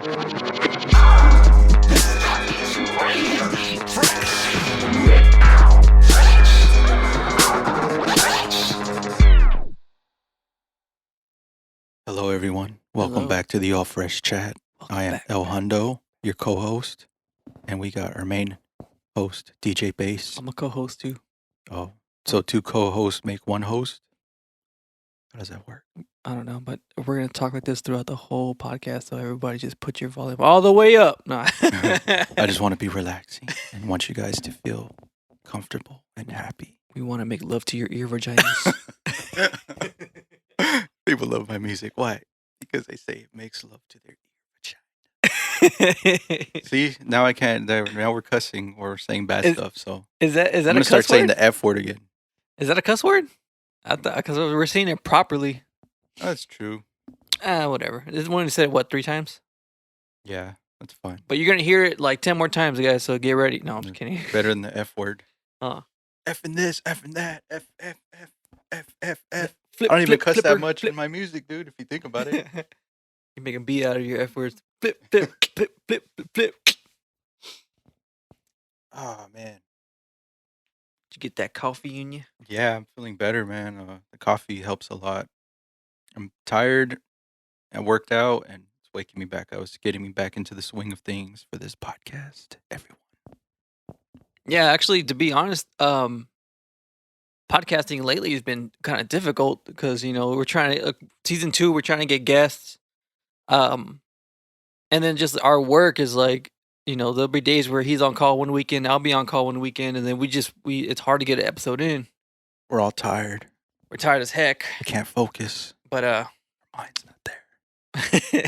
Hello, everyone. Welcome Hello. back to the All Fresh Chat. Welcome I am back. l.hundo, your co-host, and we got our main host, DJ Bass. I'm a co-host too. Oh, so two co-hosts make one host? How does that work? I don't know, but we're gonna talk like this throughout the whole podcast, so everybody just put your volume all the way up. No. I just want to be relaxing and want you guys to feel comfortable and happy. We want to make love to your ear vaginas. People love my music. Why? Because they say it makes love to their ear. See, now I can't. Now we're cussing or saying bad stuff. So Is that I'm a gonna cuss start saying word? the F word again. Is that a cuss word? I thought because we're saying it properly. That's true. Whatever. This one said it, what, 3 times? Yeah, that's fine. But you're gonna hear it like 10 more times, guys. So get ready. No, I'm just kidding. Better than the F word. F and this, F and that, F. Flip, I don't even flip, cuss flipper, that much flip. in my music, dude. If you think about it. You make a B out of your F words. Flip, flip, flip, flip, flip. Oh man. Did you get that coffee in you? Yeah, I'm feeling better, man. The coffee helps a lot. I'm tired. I worked out, and it's waking me back. I was getting me back into the swing of things for this podcast. Everyone. Yeah, actually, to be honest, podcasting lately has been kind of difficult because we're trying to season 2. We're trying to get guests, and then just our work is like there'll be days where he's on call one weekend, I'll be on call one weekend, and then we it's hard to get an episode in. We're all tired. We're tired as heck. I can't focus. But our mind's not there. we're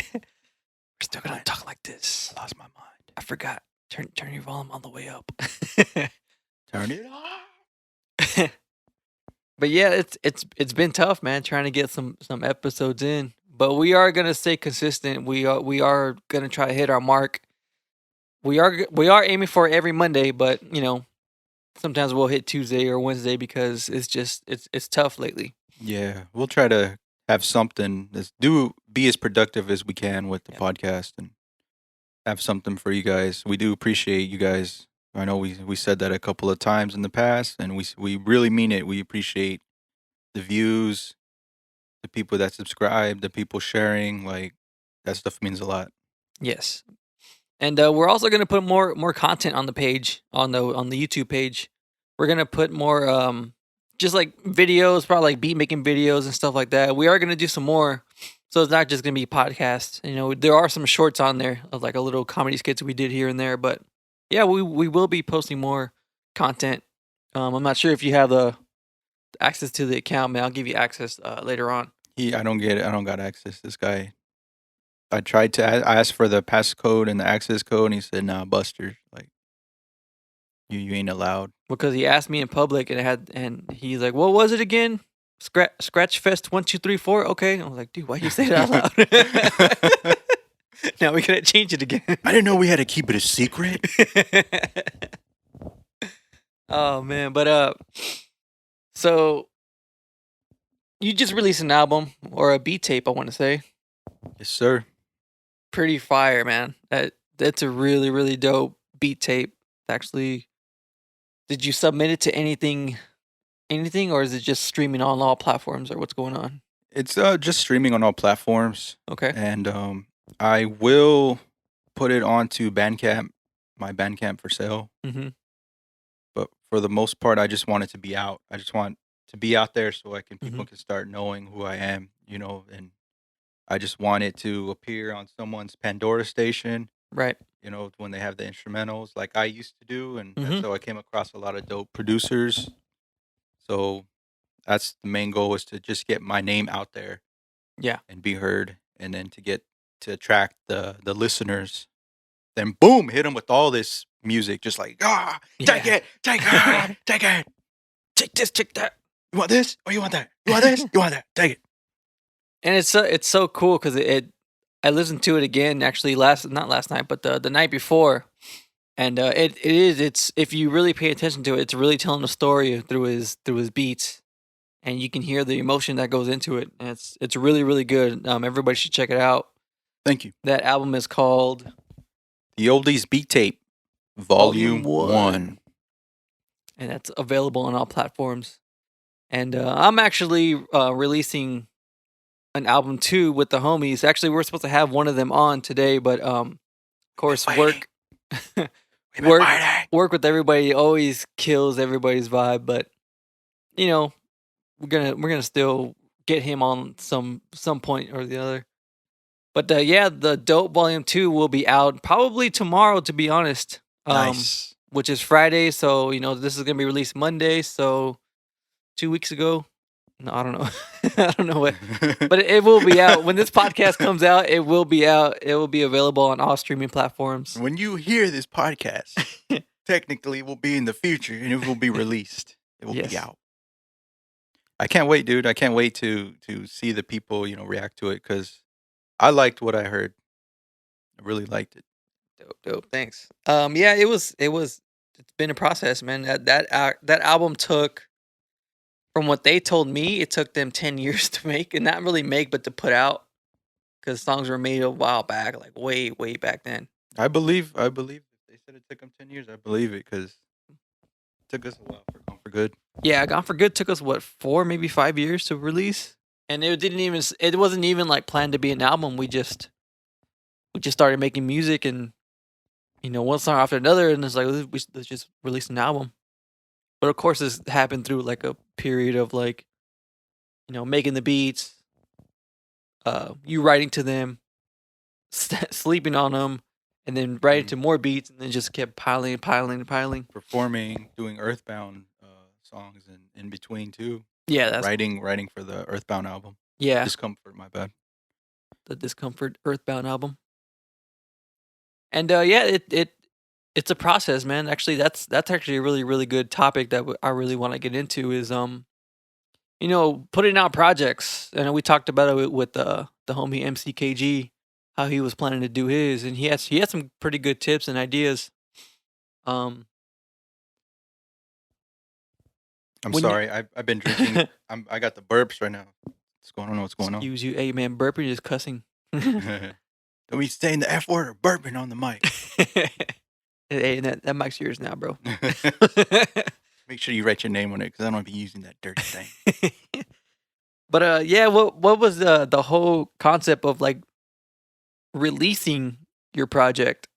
still gonna talk like this. I lost my mind. I forgot. Turn your volume all the way up. Turn it off. But yeah, it's been tough, man, trying to get some episodes in. But we are gonna stay consistent. We are gonna try to hit our mark. We are aiming for every Monday, but sometimes we'll hit Tuesday or Wednesday because it's tough lately. Yeah, we'll try to have something. Be as productive as we can with the podcast and have something for you guys. We do appreciate you guys. I know we said that a couple of times in the past, and we really mean it. We appreciate the views, the people that subscribe, the people sharing. Like that stuff means a lot. Yes, and we're also gonna put more content on the page on the YouTube page. We're gonna put more just like videos, probably like beat making videos and stuff like that. We are gonna do some more, so it's not just gonna be podcasts. There are some shorts on there of like a little comedy skits we did here and there, but yeah, we will be posting more content. I'm not sure if you have the access to the account, man. I'll give you access later on. I don't get it. I don't got access. This guy. I tried to ask for the passcode and the access code, and he said, "Nah, Buster, like you ain't allowed." Because he asked me in public, and he's like, "What was it again? Scratch Fest 1 2 3 4." Okay, I was like, "Dude, why you say that out loud?" Now we gotta change it again. I didn't know we had to keep it a secret. Oh man, but so you just released an album or a beat tape, I want to say. Yes, sir. Pretty fire, man. That's a really, really dope beat tape. Actually, did you submit it to anything, or is it just streaming on all platforms, or what's going on? It's just streaming on all platforms. Okay. And I will put it onto Bandcamp, my Bandcamp for sale. Mm-hmm. But for the most part, I just want it to be out. I just want to be out there so people Mhm. can start knowing who I am, and I just want it to appear on someone's Pandora station, Right. when they have the instrumentals like I used to do. And Mhm. so I came across a lot of dope producers. So that's the main goal, is to just get my name out there. Yeah. And be heard, and then to attract the listeners. Then boom, hit them with all this music, just like take Yeah. it, take it, take it. Check this, check that. You want this or you want that? You want this? You want that? Take it. And it's so cool because I listened to it again actually not last night, but the night before, and it's if you really pay attention to it, it's really telling a story through his beats, and you can hear the emotion that goes into it, and it's really, really good. Everybody should check it out. Thank you. That album is called The Oldies Beat Tape, Volume Volume 1, 1. and that's available on all platforms. And I'm actually releasing an album too with the homies. Actually, we're supposed to have one of them on today, but of course, work, We've been work, waiting. work with everybody always kills everybody's vibe. But you know, we're gonna still get him on some point or the other. But yeah, the Dope Volume 2 will be out probably tomorrow, to be honest. Nice. Which is Friday, so this is gonna be released Monday. So 2 weeks ago. No, I don't know. I don't know what, but it will be out when this podcast comes out. It will be out. It will be available on all streaming platforms. When you hear this podcast, technically it will be in the future and it will be released. It will be Yes. out. I can't wait, dude. I can't wait to see the people, react to it because I liked what I heard. I really liked it. Dope. Thanks. Yeah, it's been a process, man. That album took, from what they told me, it took them 10 years to make, and not really make, but to put out, because songs were made a while back, like way back then. I believe. If they said it took them 10 years, I believe it because it took us a while for Gone for Good. Yeah, Gone for Good took us what, 4, maybe 5 years to release, and it wasn't even like planned to be an album. We just started making music, and one song after another, and it's like, let's just release an album. But of course, this happened through like a period of like, making the beats, you writing to them, sleeping on them, and then writing to more beats, and then just kept piling, Performing, doing Earthbound songs in between too. Yeah, that's writing for the Earthbound album. yeah, Discomfort, my bad. the Discomfort Earthbound album. And yeah, it's a process, man. Actually, that's actually a really good topic that I really want to get into is putting out projects. And we talked about it with the homie MCKG, how he was planning to do his, and he had some pretty good tips and ideas. Um, I'm when you sorry. I've been drinking. I got the burps right now. I don't know what's going on. excuse you, hey man, burping is cussing. Don't be saying the F word or burping on the mic. Hey, that mic's yours now, bro. Make sure you write your name on it because I don't want to be using that dirty thing. But yeah, what was the whole concept of like releasing your project?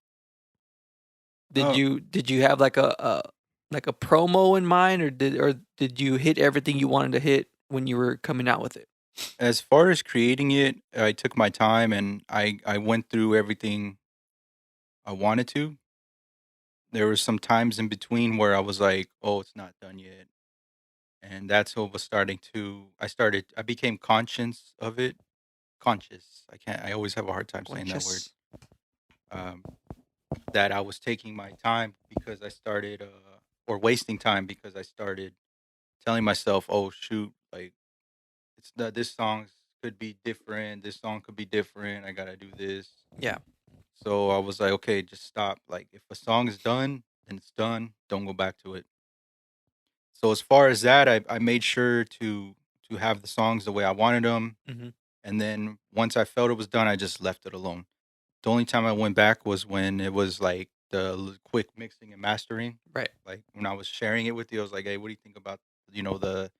Oh, Did you have like a promo in mind, or did you hit everything you wanted to hit when you were coming out with it? as far as creating it, I took my time and I went through everything I wanted to. There were some times in between where I was like, "Oh, it's not done yet," and that's what was starting to. I became conscious of it. Conscious. I can't. I always have a hard time saying that word. Conscious. Um, that I was taking my time because I started, or wasting time because I started telling myself, "Oh shoot, like this song could be different. This song could be different. I gotta do this." Yeah. So I was like, "Okay, just stop. Like if a song is done, then it's done. Don't go back to it." So as far as that, I made sure to have the songs the way I wanted them, Hmm. and then once I felt it was done, I just left it alone. The only time I went back was when it was like the quick mixing and mastering. Right. Like when I was sharing it with you, I was like, "Hey, what do you think about the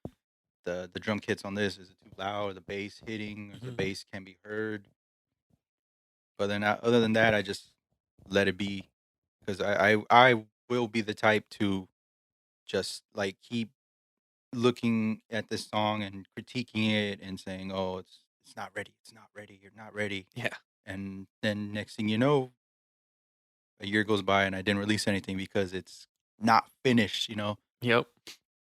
drum kits on this? Is it too loud? Or the bass hitting? Or the Hmm. bass can be heard?" But then other than that, I just let it be because I will be the type to just like keep looking at this song and critiquing it and saying, "Oh, it's not ready. It's not ready. You're not ready." Yeah. And then next thing you know, a year goes by and I didn't release anything because it's not finished. Yep.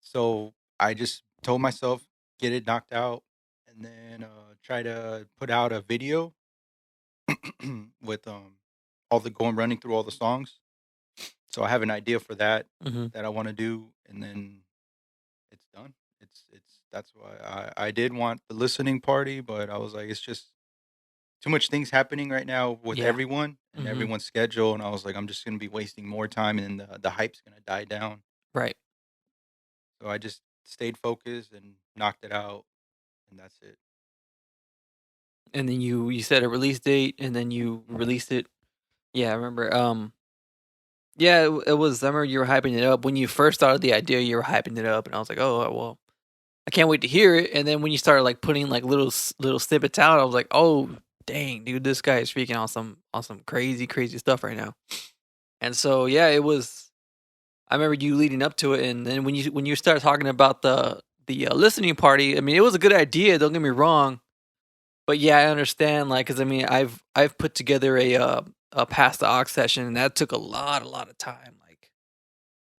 So I just told myself, get it knocked out, and then try to put out a video with all the going running through all the songs. So I have an idea for that Hmm. that I want to do, and then it's done. It's That's why I did want the listening party, but I was like, it's just too much things happening right now with Yeah. everyone and Hmm. everyone's schedule, and I was like, I'm just gonna be wasting more time, and then the hype's gonna die down. Right. So I just stayed focused and knocked it out, and that's it. and then you set a release date, and then you released it. Yeah, I remember. Yeah, it was. I remember you were hyping it up when you first started the idea. You were hyping it up, and I was like, oh well, I can't wait to hear it. And then when you started like putting like little snippets out, I was like, oh dang, dude, this guy is speaking on some crazy stuff right now. And so yeah, it was. I remember you leading up to it, and then when you started talking about the listening party, I mean, it was a good idea. Don't get me wrong, but yeah, I understand. Like, cause I mean, I've put together a pass the aux session, and that took a lot of time. Like,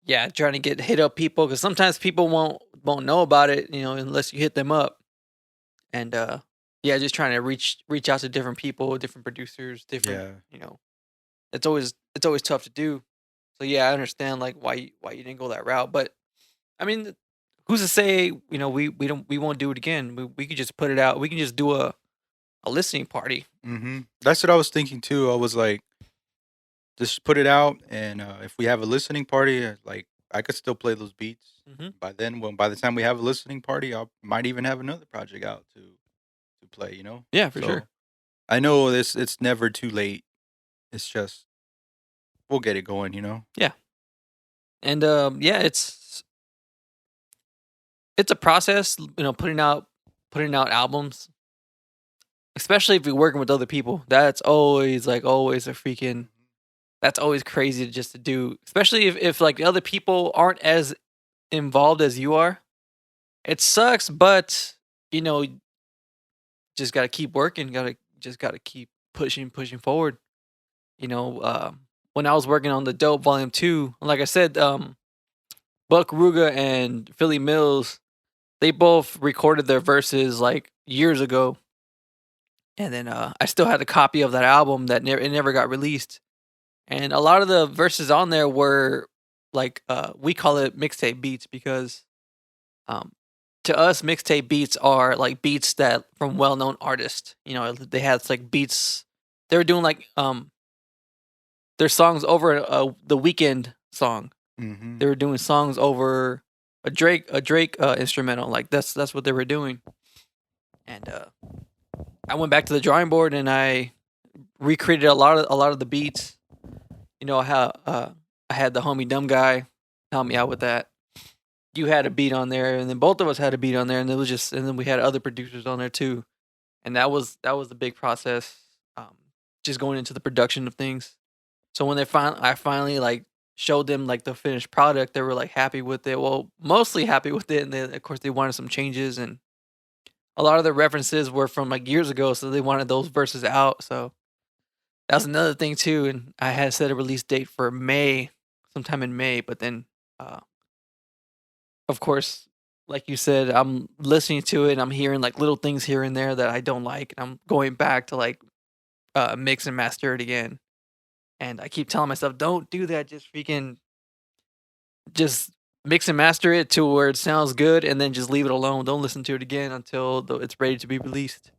yeah, trying to get hit up people, because sometimes people won't know about it, unless you hit them up. And yeah, just trying to reach out to different people, different producers, different, Yeah. it's always tough to do. So yeah, I understand like why you didn't go that route. But I mean, who's to say, we won't do it again. We could just put it out. We can just do a listening party. That's what I was thinking too. I was like, just put it out, and if we have a listening party, like I could still play those beats. Hmm. By then, by the time we have a listening party, I might even have another project out to play. Yeah, for sure. So I know this. It's never too late. It's just we'll get it going. Yeah. And yeah, it's a process, putting out albums, especially if you're working with other people. That's always like always a freaking that's always crazy just to do, especially if like the other people aren't as involved as you are. It sucks, but you know, just got to keep working, got to keep pushing forward. You know, when I was working on the Dope Volume 2, like I said, Buck Ruga and Philly Mills, they both recorded their verses like years ago. And then I still had a copy of that album that it never got released. And a lot of the verses on there were like we call it mixtape beats because um, to us mixtape beats are like beats that from well-known artists. They had like beats. They were doing like their songs over the Weekend song. Mm-hmm. They were doing songs over a Drake instrumental. Like that's what they were doing. And I went back to the drawing board and I recreated a lot of the beats. I had the homie Dumb Guy help me out with that. You had a beat on there, and then both of us had a beat on there, and then we had other producers on there too, and that was the big process, just going into the production of things. So when I finally like showed them like the finished product, they were like happy with it. Well, mostly happy with it, and then of course they wanted some changes, and a lot of the references were from like years ago, so they wanted those verses out. So that was another thing too, and I had set a release date for May, sometime in May. But then, uh, of course, like you said, I'm listening to it, and I'm hearing like little things here and there that I don't like, and I'm going back to like mix and master it again. And I keep telling myself, don't do that. Just mix and master it to where it sounds good, and then just leave it alone. Don't listen to it again until it's ready to be released.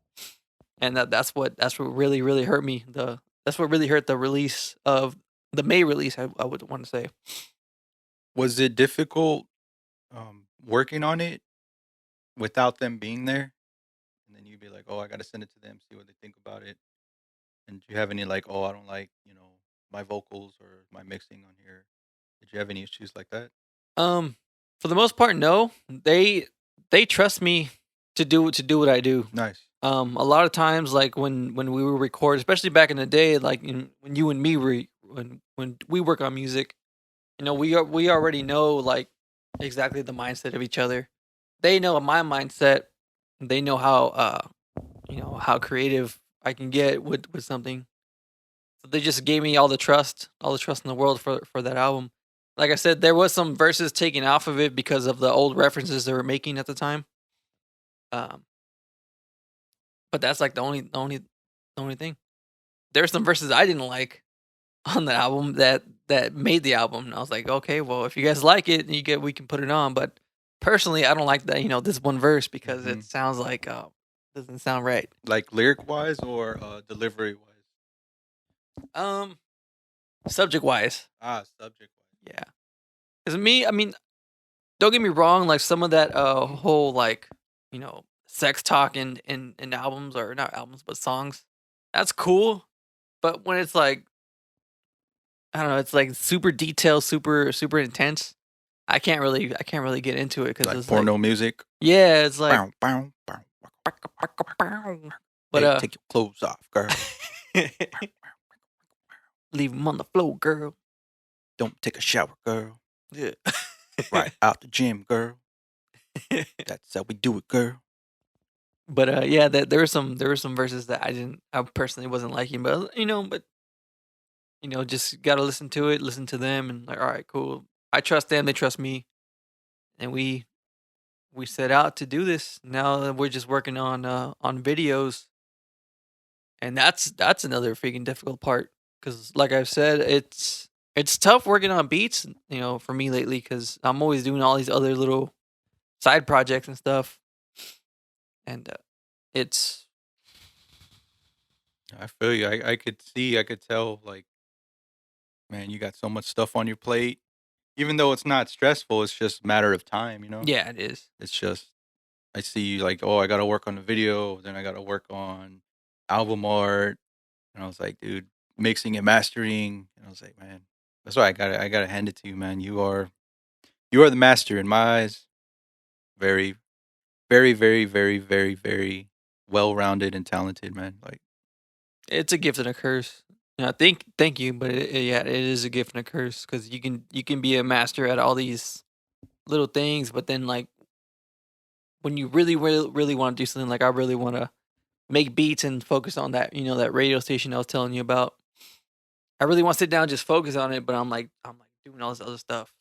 And that's what really hurt me. That's what really hurt the release of the May release. I would want to say. Was it difficult working on it without them being there? And then you'd be like, "Oh, I gotta send it to them, see what they think about it." And do you have any like, "Oh, I don't like my vocals or my mixing on here"? Did you have any issues like that? Um, for the most part, no. They trust me to do what I do. Nice. A lot of times, like when we were record, especially back in the day, like when you and me when we work on music, we already know like exactly the mindset of each other. They know my mindset. They know how creative I can get with something. So they just gave me all the trust in the world for that album. Like I said, there was some verses taken off of it because of the old references they were making at the time. Um, but that's like the only thing. There's some verses I didn't like on the album that made the album. And I was like, okay, well, if you guys like it, we can put it on. But personally, I don't like that. This one verse because Hmm. it sounds like doesn't sound right. Like lyric wise or delivery wise? Um, subject wise, Ah, subject wise. yeah. Because me, I mean, don't get me wrong. Like some of that whole like sex talk in albums, or not albums but songs. That's cool, but when it's like, I don't know, it's like super detailed, super intense. I can't really get into it because Like it's like, porno music. yeah, it's like, Bow, bow, bow, bow. but Hey, take your clothes off, girl. leave them on the floor, girl. Don't take a shower, girl. Yeah. Right out the gym, girl. That's how we do it, girl. But yeah, there were some verses that I personally wasn't liking, but just gotta listen to it, listen to them, and like, all right, cool. I trust them, they trust me, and we set out to do this. Now we're just working on videos, and that's another freaking difficult part because, like I've said, it's tough working on beats, for me lately because I'm always doing all these other little side projects and stuff, and it's I feel you. I could see, I could tell, like, man, you got so much stuff on your plate. Even though it's not stressful, it's just a matter of time, you know? yeah, it is. It's just, I see, like, oh, I got to work on the video, then I got to work on album art. And I was like, dude, mixing and mastering. And I was like, man, that's why I gotta hand it to you, man. You are the master in my eyes. Very, very, very, very, very, very well rounded and talented, man. Like, It's a gift and a curse. Thank you, but yeah, it is a gift and a curse because you can be a master at all these little things, but then like when you really really really want to do something, like I really want to make beats and focus on that, that radio station I was telling you about. I really want to sit down and just focus on it, but I'm like doing all this other stuff.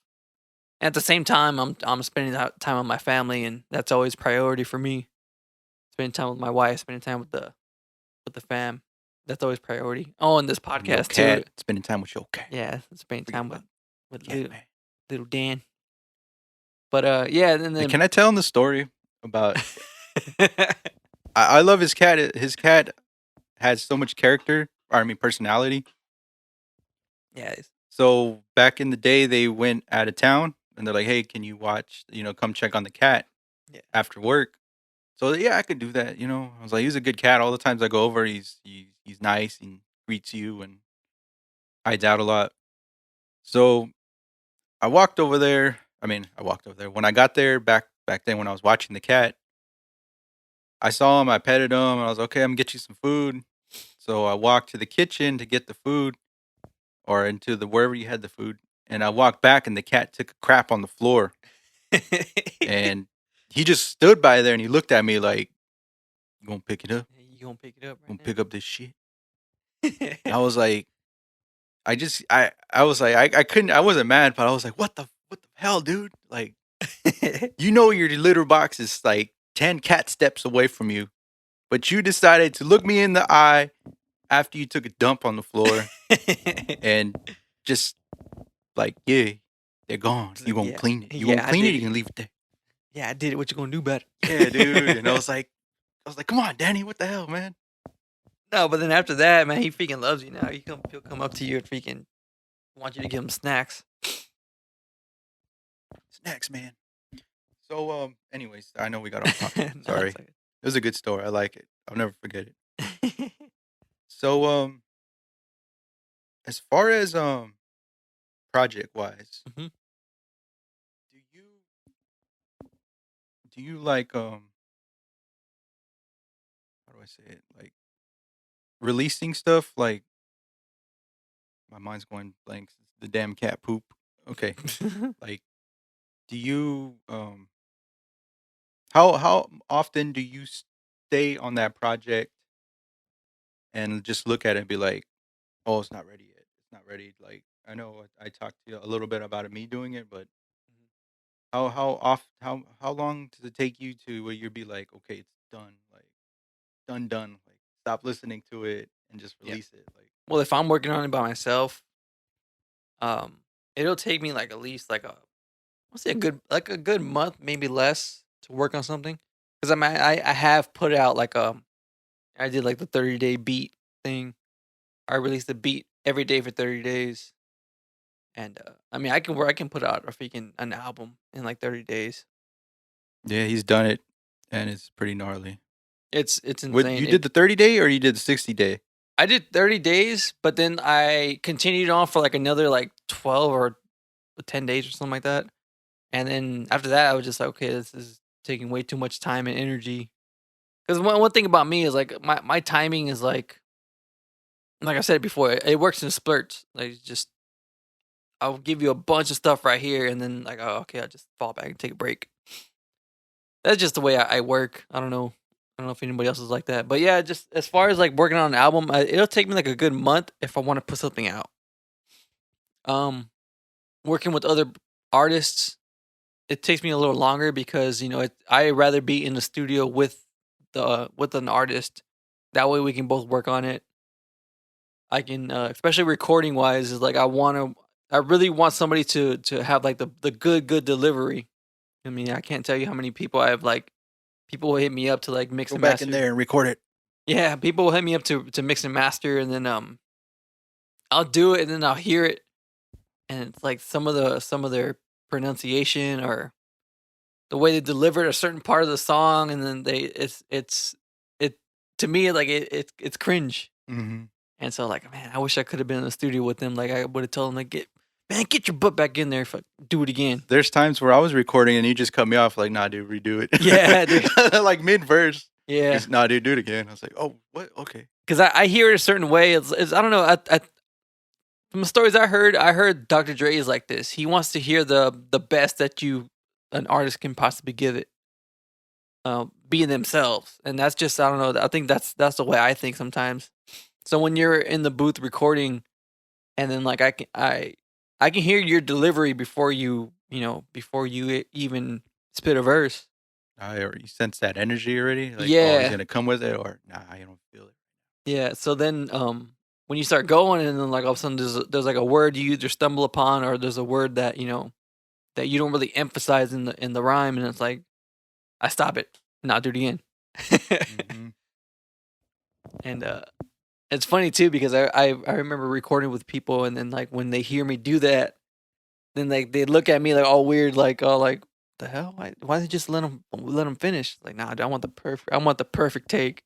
And at the same time, I'm spending that time with my family, and that's always priority for me. Spending time with my wife, spending time with the fam. That's always priority. Oh, and this and your podcast too. cat, spending time with your cat. Yeah, spending Forget time about with cat, man. little Dan. But yeah, and Hey, then can I tell him the story about? I love his cat. His cat has so much character. Or, I mean, personality. yeah, So back in the day, they went out of town, and they're like, "Hey, can you watch? Come check on the cat yeah. after work." So yeah, I could do that. I was like, he's a good cat. All the times I go over, he's nice and greets you and hides out a lot. So I walked over there. I mean, I walked over there when I got there back then when I was watching the cat. I saw him. I petted him. And I was okay. I'm gonna get you some food. So I walked to the kitchen to get the food, or into the wherever you had the food. And I walked back, and the cat took a crap on the floor, and he just stood by there and he looked at me like, "You gonna pick it up? You gonna pick it up You gonna right pick up this shit?" And now? I was like, I was like, I couldn't, I wasn't mad, but I was like, what the hell, dude? Like, your litter box is like 10 cat steps away from you, but you decided to look me in the eye after you took a dump on the floor and just like, yeah, they're gone. It's You like, gonna yeah, clean it. You gonna yeah, I clean it, did you it. gonna leave it there. Yeah, I did it. What you gonna do about Yeah, dude. And it? I was like, come on, Danny, what the hell, man? No, but then after that, man, he freaking loves you now. He'll come up to you and freaking want you to give him snacks. Snacks, man. So, anyways, I know we got off topic. No, Sorry. it's It was a good story. I like it. I'll never forget it. okay. So, as far as project wise, Mhm. do you like how do I say it? Like releasing stuff like my mind's going blank. The damn cat poop. Okay. Like do you how often do you stay on that project and just look at it and be like, "Oh, it's not ready yet. It's not ready." Like I know I talked to you a little bit about me doing it, but how long does it take you to where you'd be like, "Okay, it's done." Like done. Like stop listening to it and just Yeah. release it. Like Well, if I'm working on it by myself, um, it'll take me like at least like I'll say a good month, maybe less, to work on something. Because I have put out like I did like the 30-day beat thing. I released a beat every day for 30 days, and I mean I can put out a freaking an album in like 30 days. yeah, he's done it. and it's pretty gnarly. It's What insane. you did the 30-day or you did the 60-day? I did 30 days, but then I continued on for like another like 12 or 10 days or something like that. And then after that, I was just like, okay, this is taking way too much time and energy. Because one thing about me is like my timing is like I said before, it works in spurts. Like it's just I'll give you a bunch of stuff right here, and then like, oh, okay, I'll just fall back and take a break. That's just the way I work. I don't know. I don't know if anybody else is like that, but yeah, just as far as like working on an album, it'll take me like a good month if I want to put something out. Um, Working with other artists, it takes me a little longer because I rather be in the studio with an artist. That way we can both work on it. I can, especially recording wise, is like I really want somebody to have like the good delivery. I mean, I can't tell you how many people I have like people will hit me up to like mix Go and back in master. there and record it. Yeah, people will hit me up to mix and master, and then I'll do it, and then I'll hear it, and it's like some of their pronunciation or the way they delivered a certain part of the song, and then it to me like it's cringe. Mhm. And so like, man, I wish I could have been in the studio with them. Like I would have told them like, get your butt back in there, do it again. There's times where I was recording and you just cut me off like, "Nah, dude, redo Yeah, dude. it." Like mid-verse. Yeah, Just, "Nah, dude, do it again." I was like, "Oh, what? Okay." because I hear it a certain way. It's I don't know. From the stories I heard Dr. Dre is like this. He wants to hear the best that an artist can possibly give it, being themselves, and that's just I don't know. I think that's the way I think sometimes. So when you're in the booth recording, and then like I can hear your delivery before before you even spit a verse. I already sense that energy already. Like, oh, he's Yeah, gonna come with it, or nah, I don't feel it. yeah. So then when you start going, and then like all of a sudden there's like a word you either stumble upon, or there's a word that that you don't really emphasize in the rhyme, and it's like I stop it, not do it again. Mhm. And it's funny too because I remember recording with people, and then like when they hear me do that, then they look at me like all weird, like oh like the hell why did you just let them finish? Like nah, dude, I want the perfect take.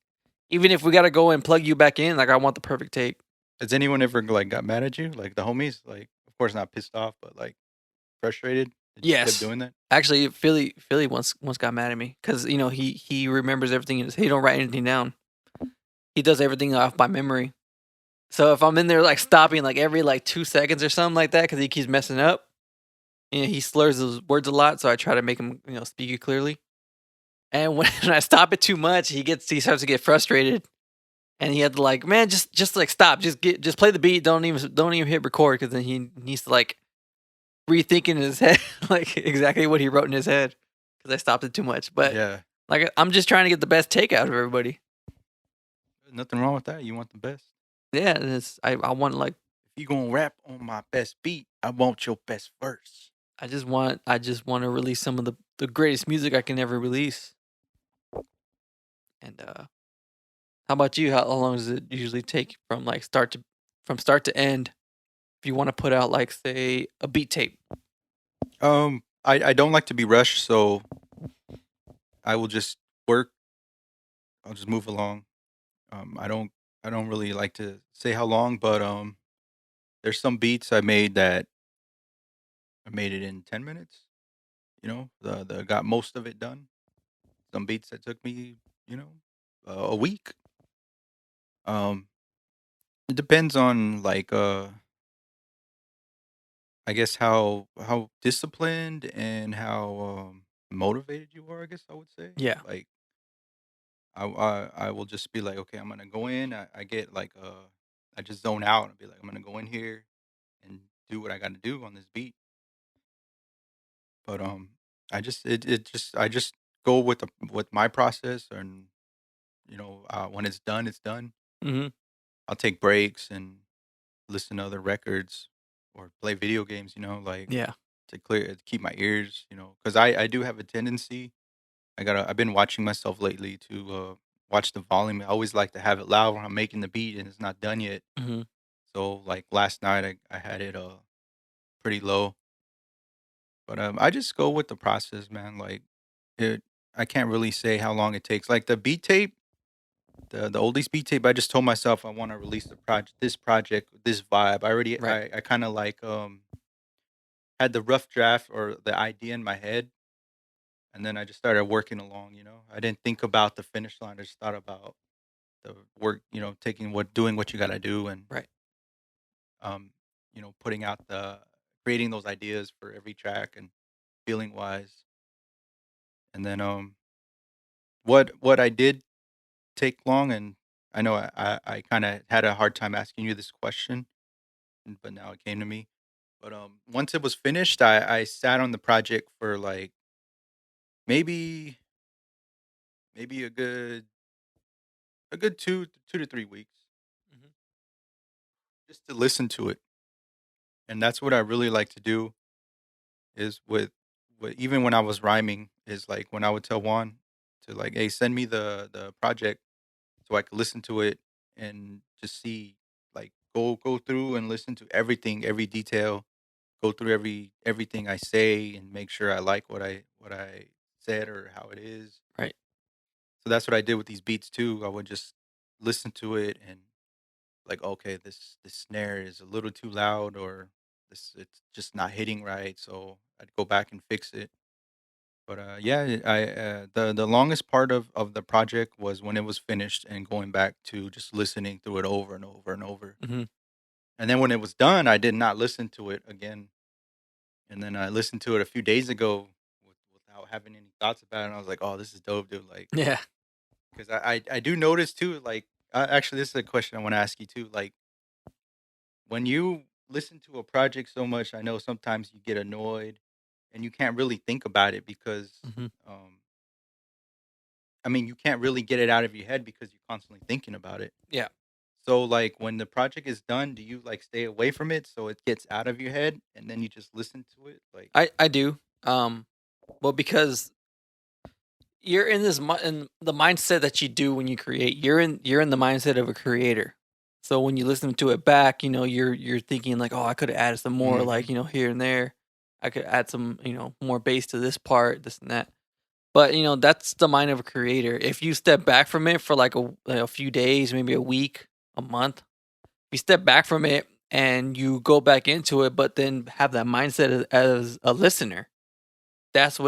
Even if we gotta go and plug you back in, like I want the perfect take. Has anyone ever like got mad at you? Like the homies? Like, of course, not pissed off, but like frustrated that you kept Yes, doing that. actually, Philly once got mad at me because he remembers everything. He don't write anything down. He does everything off by memory. So if I'm in there like stopping like every like 2 seconds or something like that because he keeps messing up, he slurs those words a lot. So I try to make him speak it clearly. And when I stop it too much, he starts to get frustrated, and he had to like, man, just like stop, just play the beat, don't even hit record because then he needs to like rethink in his head like exactly what he wrote in his head because I stopped it too much. But Yeah, like I'm just trying to get the best take out of everybody. nothing wrong with that. You want the best. Yeah, and I want like If you gonna rap on my best beat, I want your best verse. I just want to release some of the greatest music I can ever release. And how about you? How long does it usually take from like start to end? If you want to put out like say a beat tape. I don't like to be rushed, so I will just work. I'll just move along. I don't really like to say how long, but there's some beats I made that I made it in 10 minutes. You know, the got most of it done. Some beats that took me, you know, a week. Um, it depends on like I guess how disciplined and how motivated you are. I guess I would say. Yeah. Like I will just be like, okay, I'm gonna go in. I get like I just zone out and be like, I'm gonna go in here and do what I got to do on this beat. But I just go with my process, and when it's done, it's done. Hmm. I'll take breaks and listen to other records or play video games. Like Yeah. to keep my ears. Because I do have a tendency. I've been watching myself lately to watch the volume. I always like to have it loud when I'm making the beat and it's not done yet. Hmm. So like last night, I had it pretty low. But I just go with the process, man. Like it, I can't really say how long it takes. Like the beat tape, the oldies beat tape, I just told myself I want to release this project, this vibe. Right. I kind of like had the rough draft or the idea in my head, and then I just started working along. I didn't think about the finish line. I just thought about the work. Doing what you gotta do, and Right. um, putting out creating those ideas for every track and feeling wise, and then what I did take long, and I know I kind of had a hard time asking you this question, but now it came to me. But once it was finished, I sat on the project for like maybe maybe a good 2 to 3 weeks Mhm. just to listen to it, and that's what I really like to do. Is with even when I was rhyming, is like when I would tell Juan to like, hey, send me the project so I could listen to it and just see, like, go through and listen to everything, every detail, go through everything I say and make sure I like what I said or how it is. Right. So that's what I did with these beats too. I would just listen to it and like, okay, this snare is a little too loud, or this it's just not hitting right. So I'd go back and fix it. But yeah, the longest part of the project was when it was finished and going back to just listening through it over and over and over. Mhm. And then when it was done, I did not listen to it again. And then I listened to it a few days ago without having any thoughts about it. And I was like, oh, this is dope, dude. Like, Yeah. because I do notice too, like, actually, this is a question I want to ask you too. Like, when you listen to a project so much, I know sometimes you get annoyed and you can't really think about it because, Mhm. um, I mean, you can't really get it out of your head because you're constantly thinking about it. Yeah. So, like, when the project is done, do you like stay away from it so it gets out of your head and then you just listen to it? Like, I do. Well, because you're in in the mindset that you do when you create. You're in the mindset of a creator. So when you listen to it back, you're thinking like, oh, I could have added some more, like hmm here and there. I could add some, more bass to this part, this and that. But that's the mind of a creator. If you step back from it for like a few days, maybe a week, a month, if you step back from it and you go back into it, but then have that mindset as a listener, that's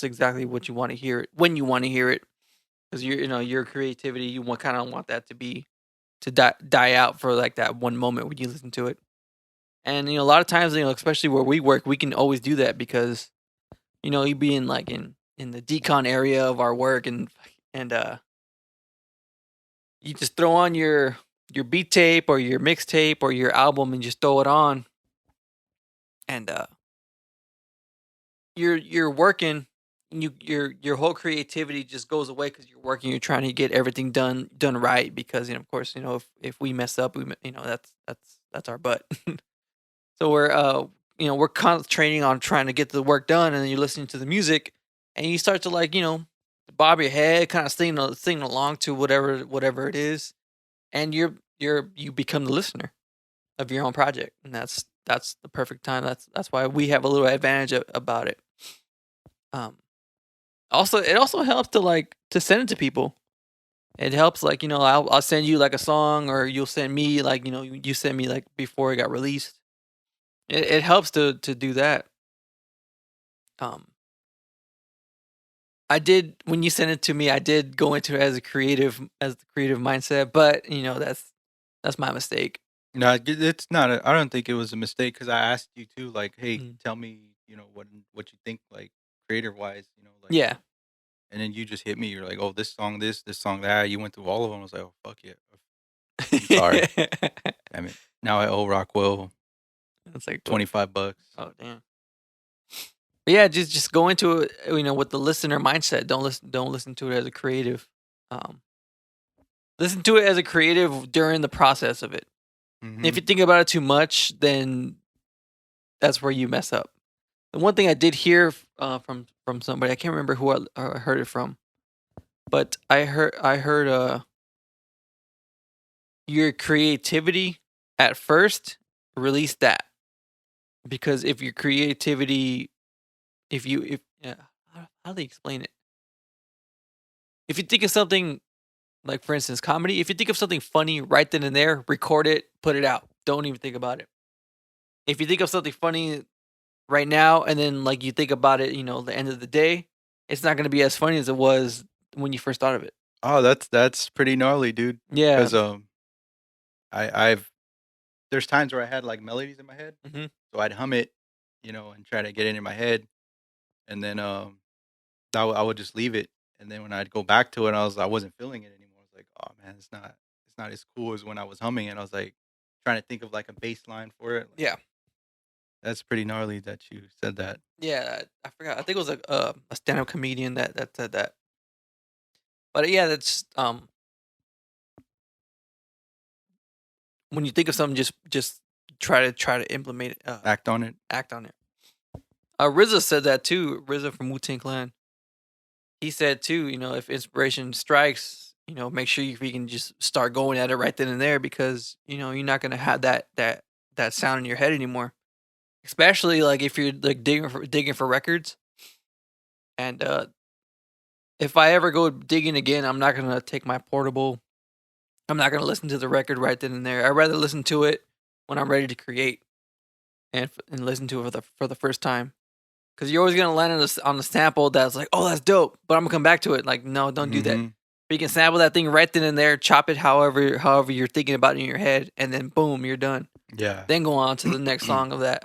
exactly what you want to hear when you want to hear it, because your creativity, you want kind of want that to die out for like that one moment when you listen to it. And a lot of times, especially where we work, we can always do that because you be in like in the decon area of our work, and you just throw on your beat tape or your mixtape or your album and just throw it on, and you're working, and your whole creativity just goes away because you're working. You're trying to get everything done right because of course, if we mess up, that's our butt. So we're concentrating on trying to get the work done, and then you're listening to the music, and you start to like bob your head, kind of sing along to whatever it is, and you become the listener of your own project, and that's the perfect time. That's why we have a little advantage about it. Um, Also, it also helps to send it to people. It helps, like I'll send you like a song, or you'll send me like you send me like before it got released. It helps to do that. Um, I did when you sent it to me. I did go into it as the creative mindset, but that's my mistake. no, it's not. I don't think it was a mistake because I asked you too. Like, hey, Mm. tell me, what you think, like, creator wise, like, Yeah. and then you just hit me. You're like, oh, this song that. You went through all of them. I was like, oh, fuck yeah. I'm sorry. Damn it. Now I owe Rockwell It's like what? 25 bucks. Oh damn. But yeah, just go into it, with the listener mindset. Don't listen to it as a creative. Um, Listen to it as a creative during the process of it. If you Mhm. think about it too much, then that's where you mess up. The one thing I did hear from somebody, I can't remember who I heard it from, but I heard your creativity at first, release that, because if your creativity, if yeah, how do they explain it? if you think of something, like for instance, comedy, if you think of something funny right then and there, record it, put it out. Don't even think about it. If you think of something funny right now and then like you think about it, the end of the day, it's not gonna be as funny as it was when you first thought of it. Oh, that's pretty gnarly, dude. Yeah. Because I've there's times where I had like melodies in my head, Mhm. so I'd hum it, and try to get it in my head, and then I would just leave it, and then when I'd go back to it, I wasn't feeling it anymore. I was like, oh man, it's not as cool as when I was humming it. I was like trying to think of like a bass line for it. Like Yeah. that's pretty gnarly that you said that. Yeah, I forgot. I think it was a stand-up comedian that said that. But yeah, that's when you think of something, just try to implement it, Act on it. act on it. RZA said that too. RZA from Wu-Tang Clan. He said too, if inspiration strikes, make sure you can just start going at it right then and there because you're not gonna have that sound in your head anymore. Especially like if you're like digging for records. And if I ever go digging again, I'm not gonna take my portable. I'm not gonna listen to the record right then and there. I'd rather listen to it when I'm ready to create and listen to it for the first time. Because you're always gonna land on a sample that's like, oh, that's dope, but I'm gonna come back to it. Like, no, don't do that. Mhm. But you can sample that thing right then and there, chop it however you're thinking about it in your head, and then boom, you're done. Yeah. Then go on to the next song of that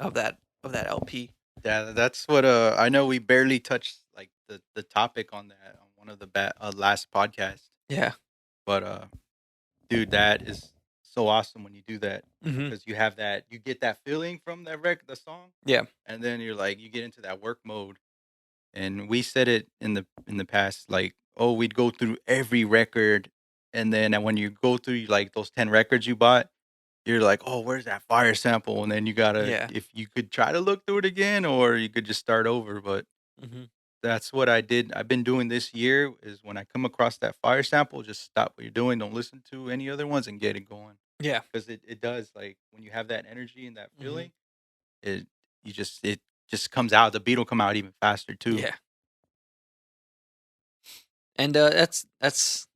LP. Yeah, that's what I know we barely touched like the topic on that on one of the last podcasts. Yeah. But dude, that is so awesome when you do that Hmm. because you get that feeling from the song, Yeah. and then you get into that work mode. And we said it in the past, like, oh, we'd go through every record, and then when you go through like those 10 records you bought, you're like, oh, where's that fire sample? And then you gotta, Yeah. if you could try to look through it again, or you could just start over. But Hmm. that's what I did. I've been doing this year is when I come across that fire sample, just stop what you're doing. Don't listen to any other ones and get it going. Yeah. Because it does, like, when you have that energy and that Hmm. feeling, it it just comes out. The beat will come out even faster too. Yeah. And that's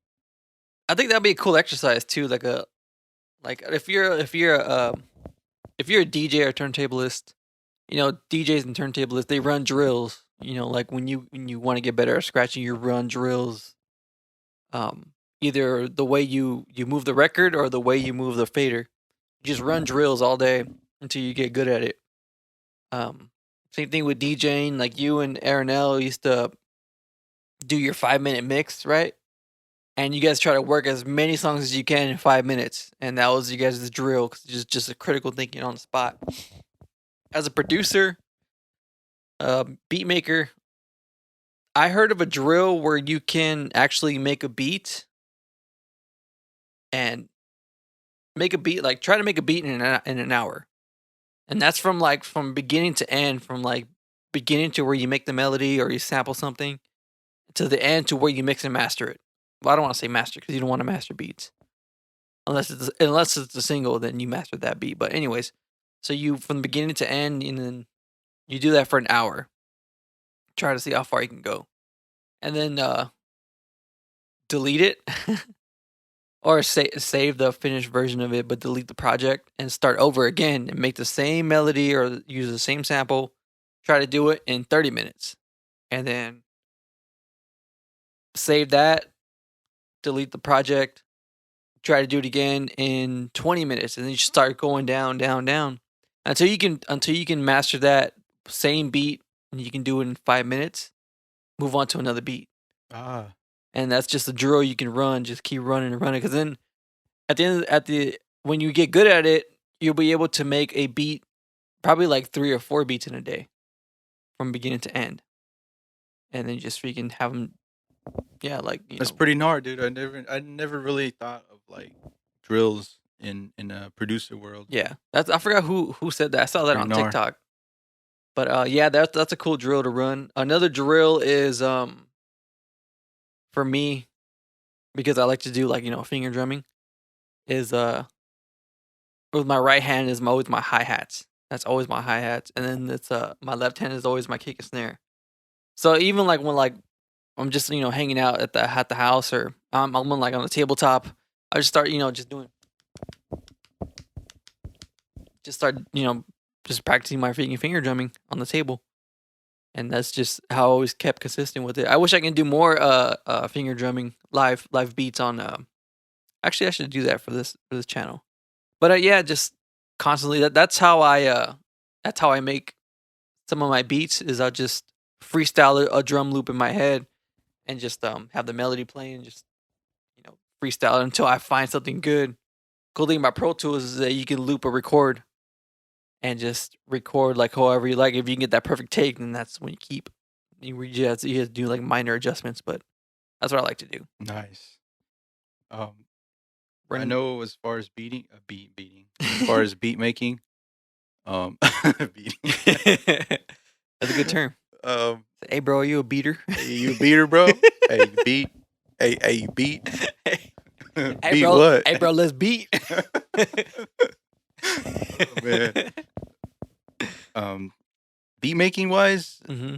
I think that'd be a cool exercise too. Like if you're a DJ or turntablist, DJs and turntablists, they run drills. Like when you want to get better at scratching, you run drills. Either the way you move the record or the way you move the fader. You just run drills all day until you get good at it. Um, Same thing with DJing. Like you and Aaron L used to do your 5 minute mix, right? And you guys try to work as many songs as you can in 5 minutes, and that was you guys' drill, cause just a critical thinking on the spot. As a producer, beat maker, I heard of a drill where you can actually make a beat and like try to make a beat in an hour, and that's from beginning to end, from like beginning to where you make the melody or you sample something to the end to where you mix and master it. Well, I don't want to say master because you don't want to master beats unless it's a single, then you master that beat. But anyways, so you from the beginning to end, and then you do that for an hour. Try to see how far you can go, and then delete it or save the finished version of it, but delete the project and start over again and make the same melody or use the same sample. Try to do it in 30 minutes, and then save that. Delete the project. Try to do it again in 20 minutes, and then you start going down, down, down until you can master that same beat, and you can do it in 5 minutes. Move on to another beat, Ah, and that's just a drill you can run. Just keep running and running, because then at the when you get good at it, you'll be able to make a beat, probably like 3 or 4 beats in a day, from beginning to end, and then just freaking have them. Yeah, like that's pretty gnarly, dude. I never really thought of like drills in a producer world. yeah. I forgot who said that. I saw that Pretty on gnar. TikTok. But yeah, that's a cool drill to run. Another drill is for me, because I like to do like finger drumming, is with my right hand is always my hi hats. That's always my hi hats, and then it's my left hand is always my kick and snare. So even like when I'm just hanging out at the house, or I'm on, like on the tabletop. I just start just start just practicing my finger drumming on the table, and that's just how I always kept consistent with it. I wish I can do more finger drumming live beats on. Actually, I should do that for this channel. But yeah, just constantly. That's how I make some of my beats. Is I just freestyle a drum loop in my head and just have the melody playing, and just freestyle it until I find something good. Cool thing about Pro Tools is that you can loop a record and just record like however you like. If you can get that perfect take, then that's when you keep. You have to do like minor adjustments, but that's what I like to do. Nice. Um, I Run. know as far as beating, as far as beat making, beating. That's a good term. Um, Hey, bro, are you a beater? hey, you a beater, bro? Hey, you beat. Hey, you beat. Hey, Beat bro. what? Hey, bro, let's beat. Oh, man. Beat making wise, Mm-hmm.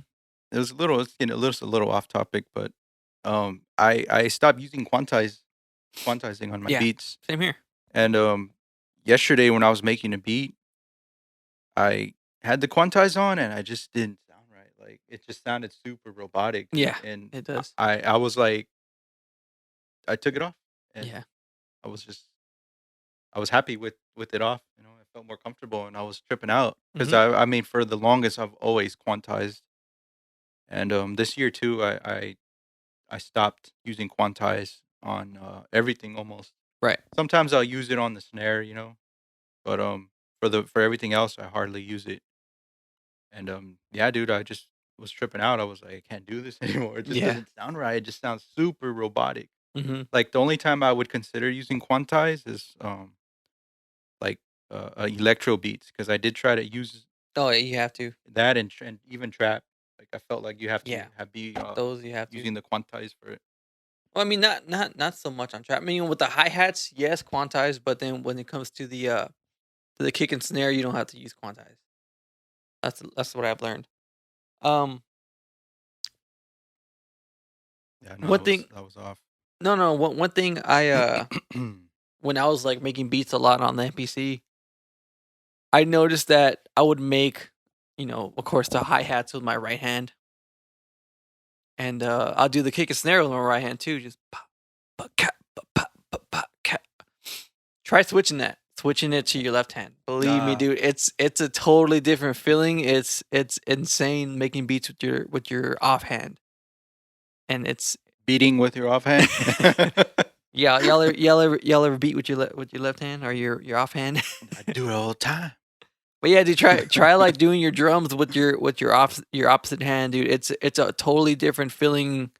it was a little, it's getting a little off topic, but I stopped using quantizing on my Yeah, beats, same here. and yesterday when I was making a beat, I had the quantize on, and I just didn't sound right. Like it just sounded super robotic, Yeah, and it does. I was like, I took it off, and Yeah. I was just I was happy with it off. You know, I felt more comfortable, and I was tripping out because Mm-hmm. I mean for the longest I've always quantized, and this year too I stopped using quantize on everything almost. Right. Sometimes I'll use it on the snare, you know, but for everything else I hardly use it. And yeah, dude, I just was tripping out. I was like, I can't do this anymore. It just Yeah. doesn't sound right. It just sounds super robotic. Mm-hmm. Like the only time I would consider using quantize is like electro beats because I did try to use Oh, yeah, you have to. that and even trap. Like I felt like you have to Yeah, have be those you have to. using the quantize for it. Well, I mean, not so much on trap. I mean, with the hi hats, yes, quantize. But then when it comes to the kick and snare, you don't have to use quantize. That's what I've learned. Um, Yeah, no, one thing. that was off. No. One thing when I was like making beats a lot on the MPC, I noticed that I would make, of course, the hi hats with my right hand, and I'll do the kick and snare with my right hand too. Just pop, pop, cat, pop, pop, pop, pop, cat. Try switching that. Switching it to your left hand. Believe me, Nah, dude, it's a totally different feeling. It's insane making beats with your offhand, and it's beating with your offhand. yeah. Y'all ever beat with with your left hand or your offhand? I do it all the time. But yeah, dude, try like doing your drums with your opposite hand, dude. It's a totally different feeling,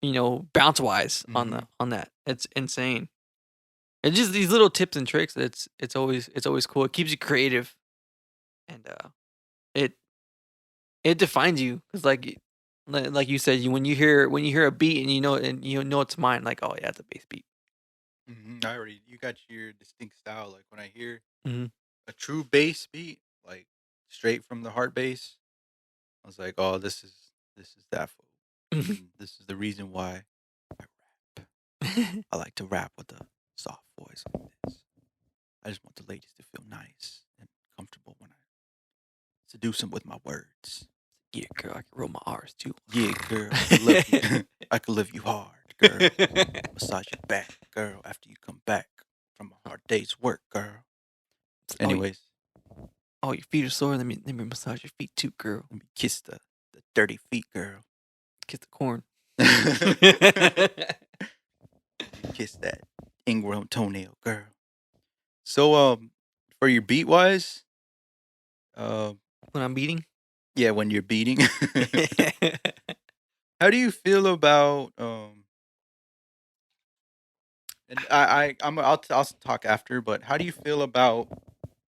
bounce wise Mhm. on that. It's insane. It's just these little tips and tricks. It's always cool. It keeps you creative, and it it defines you because like you said, when you hear a beat and you know it's mine. Like, oh yeah, it's a bass beat. I already you got your distinct style. Like when I hear Hmm. a true bass beat, like straight from the heart bass, I was like, oh, this is that fool. And this is the reason why I rap. I like to rap with a soft voice like this. I just want the ladies to feel nice and comfortable when I seduce them with my words. Yeah, girl, I can roll my R's too. Yeah, girl, I could love you. I could love you hard, girl. Massage your back, girl, after you come back from a hard day's work, girl. Oh, Anyways, oh, your feet are sore. Let me massage your feet too, girl. let me kiss the dirty feet, girl. Kiss the corn. Kiss that ingrown toenail, girl. So, for your beat wise, uh, When I'm beating. yeah, when you're beating, how do you feel about And I'll talk after, but how do you feel about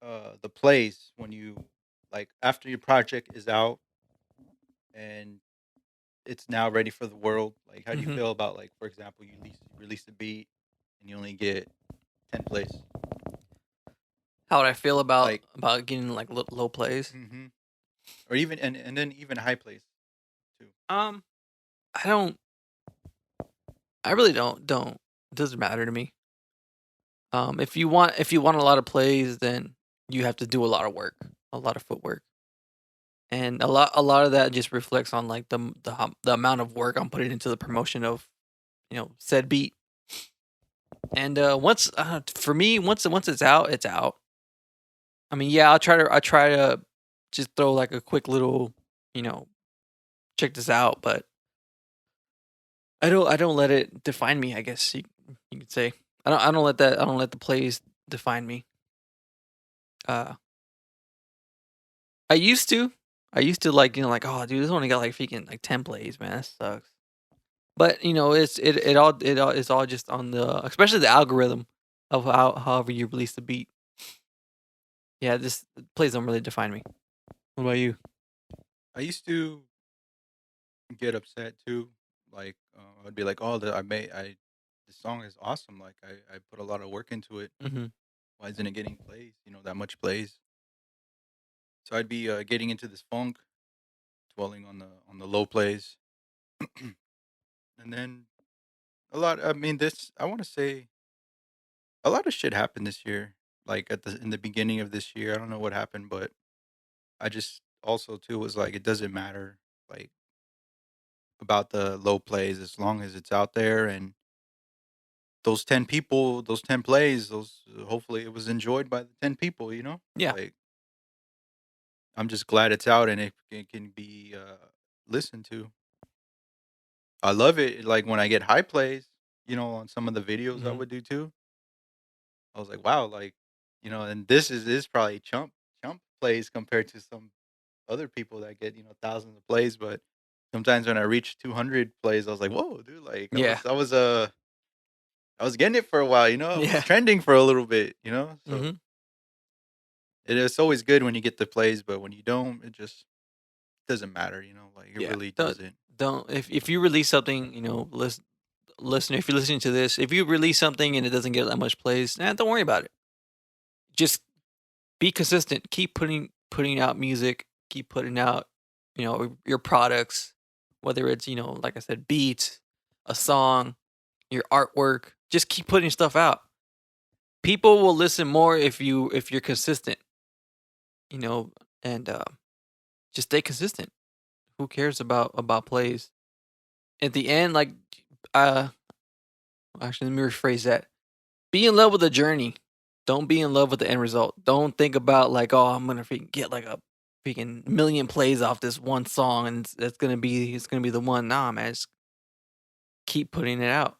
the plays when you like after your project is out and it's now ready for the world? Like, how do you Hmm. feel about like, for example, release a beat and you only get 10 plays, How would I feel like, about getting like low plays? or even and then even high plays too. Um, I don't. I really don't. It doesn't matter to me. If you want a lot of plays, then you have to do a lot of work, a lot of footwork, and a lot of that just reflects on like the amount of work I'm putting into the promotion of said beat. And once for me, once it's out, it's out. I mean, yeah, I try to just throw like a quick little, you know, check this out, but I don't let it define me. I guess you could say I don't let the plays define me. Uh, I used to. I used to like, like, oh dude, this only got like freaking like 10 plays, man. That sucks. But it's all just on the especially the algorithm of however you release the beat. Yeah, this plays don't really define me. What about you? I used to get upset too. Like I'd be like, "Oh, this song is awesome. Like I put a lot of work into it. Hmm. Why isn't it getting plays? That much plays." So I'd be getting into this funk, dwelling on the low plays, and then a lot. I mean, this I want to say a lot of shit happened this year. Like in the beginning of this year, I don't know what happened, but I just also too was like, it doesn't matter. Like about the low plays as long as it's out there and those 10 people, those 10 plays, those hopefully it was enjoyed by the 10 people. Yeah. Like I'm just glad it's out and it can be listened to. I love it like when I get high plays, on some of the videos I Hmm. would do too. I was like, wow, like, and this is probably chump plays compared to some other people that get, thousands of plays, but sometimes when I reach 200 plays, I was like, "Whoa, dude, like Yeah. I was getting it for a while, I was Yeah. trending for a little bit. So Hmm. it's always good when you get the plays, but when you don't, it just doesn't matter, like it Yeah. really Don't doesn't. don't if you release something, listener, if you're listening to this, if you release something and it doesn't get that much plays, don't worry about it. Just be consistent. Keep putting out music. Keep putting out, your products, whether it's like I said, beats, a song, your artwork. Just keep putting stuff out. People will listen more if you're consistent. You know, and just stay consistent. Who cares about plays? At the end, like, uh, actually, let me rephrase that. Be in love with the journey. Don't be in love with the end result. Don't think about like, oh, I'm gonna freaking get like a freaking million plays off this one song, and it's gonna be the one. Nah, man, just keep putting it out.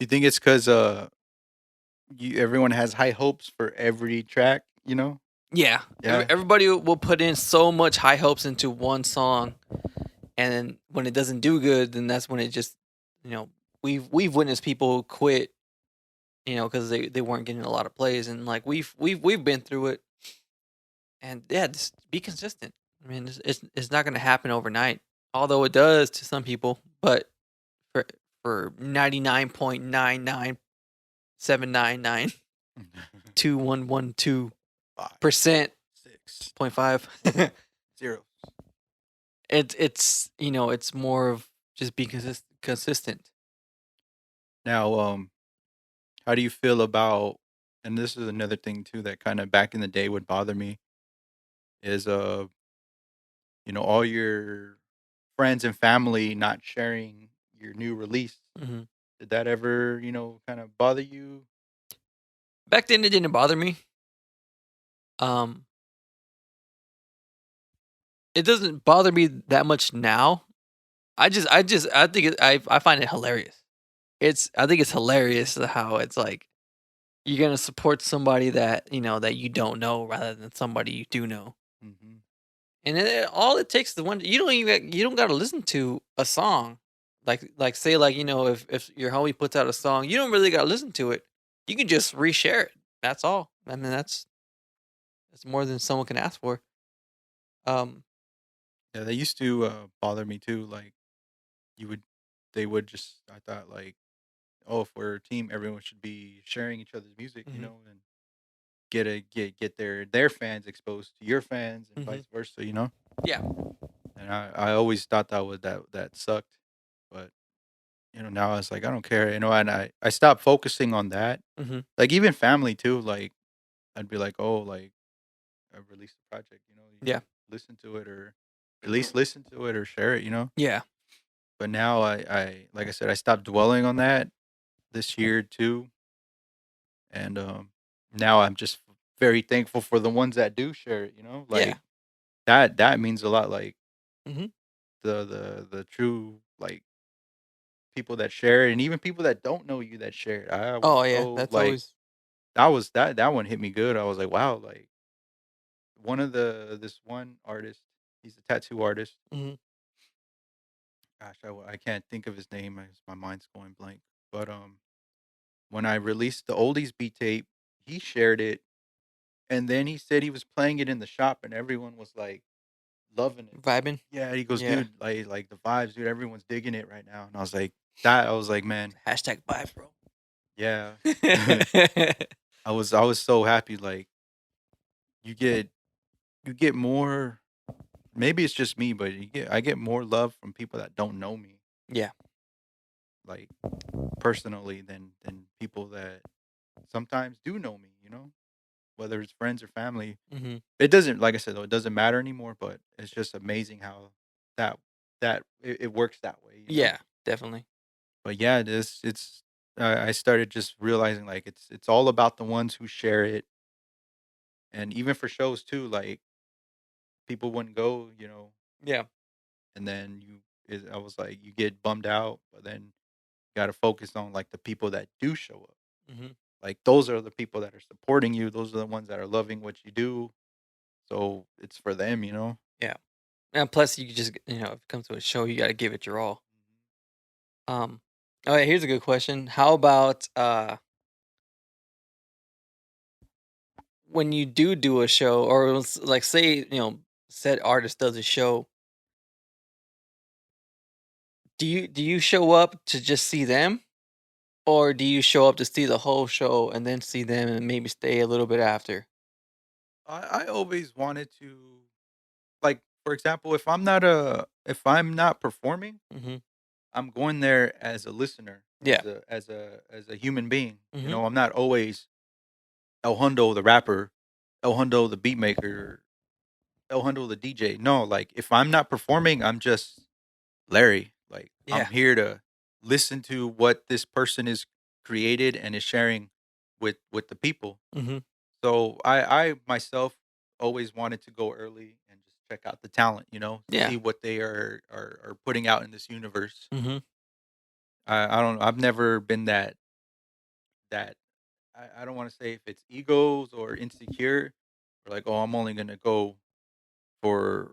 You think it's cuz everyone has high hopes for every track? Yeah, Yeah. everybody will put in so much high hopes into one song, and then when it doesn't do good, then that's when it just, you know, we've witnessed people quit, because they weren't getting a lot of plays, and like we've been through it. And yeah, just be consistent. I mean, it's not going to happen overnight, although it does to some people. But for 5, 99.9992112%, 6, 0.5, 0. it's more of just being consistent. Now, how do you feel about, and this is another thing too that kind of back in the day would bother me is all your friends and family not sharing your new release. Hmm. Did that ever, kind of bother you? Back then, it didn't bother me. Um, it doesn't bother me that much now. I think I find it hilarious. I think it's hilarious how it's like you're gonna support somebody that you don't know rather than somebody you do know. Hmm. And all it takes is the one you don't gotta listen to a song. Like say like, if your homie puts out a song, you don't really gotta listen to it. You can just reshare it. That's all. I mean that's more than someone can ask for. Um Yeah, they used to bother me too. Like you would, they would just. I thought like, oh, if we're a team, everyone should be sharing each other's music, mhm, and get their fans exposed to your fans and mhm. vice versa. Yeah. And I always thought that sucked. But now it's like I don't care. And I stopped focusing on that. Mhm. Like even family too. Like I'd be like, oh, like I released a project. You Yeah. should listen to it or at least listen to it or share it. Yeah. But now I like I said, I stopped dwelling on that this year too, and now I'm just very thankful for the ones that do share it. Yeah. Like that means a lot. Like Mhm. the true like people that share it, and even people that don't know you that share it. I was Oh, yeah. so That's like always that one hit me good. I was like, wow, like one of this one artist, he's a tattoo artist. Mhm. Gosh, I can't think of his name. My mind's going blank. But when I released the oldies beat tape, he shared it, and then he said he was playing it in the shop, and everyone was like loving it. vibing. Yeah, he goes, Yeah. dude, like the vibes, dude. Everyone's digging it right now, and I was like, that. I was like, man, Hashtag vibes, bro. yeah. I was so happy. Like you get you get more. Maybe it's just me, but I get more love from people that don't know me, Yeah. like personally, than people that sometimes do know me. Whether it's friends or family. Mhm. It doesn't, like I said, though, it doesn't matter anymore. But it's just amazing how that it works that way. Yeah. Definitely. But yeah, it's I started just realizing like it's all about the ones who share it, and even for shows too. Like people wouldn't go, Yeah. and then I was like, you get bummed out, but then you got to focus on like the people that do show up. Mhm. Like those are the people that are supporting you. Those are the ones that are loving what you do. So it's for them. Yeah. And plus, you just if it comes to a show, you got to give it your all. Um. All right. Here's a good question. How about when you do a show, or like say said artist does a show, do you show up to just see them, or do you show up to see the whole show and then see them and maybe stay a little bit after? I always wanted to, like, for example, if I'm not performing, Mhm. I'm going there as a listener, Yeah. as a human being. Mhm. I'm not always l.hundo the rapper, l.hundo the beat maker, l.hundo the DJ. No, like if I'm not performing, I'm just Larry. Like Yeah. I'm here to listen to what this person is created and is sharing with the people. Mhm. So I myself always wanted to go early and just check out the talent, Yeah. see what they are putting out in this universe. Mhm. I don't I've never been that I don't want to say if it's egos or insecure or like, oh, I'm only gonna go for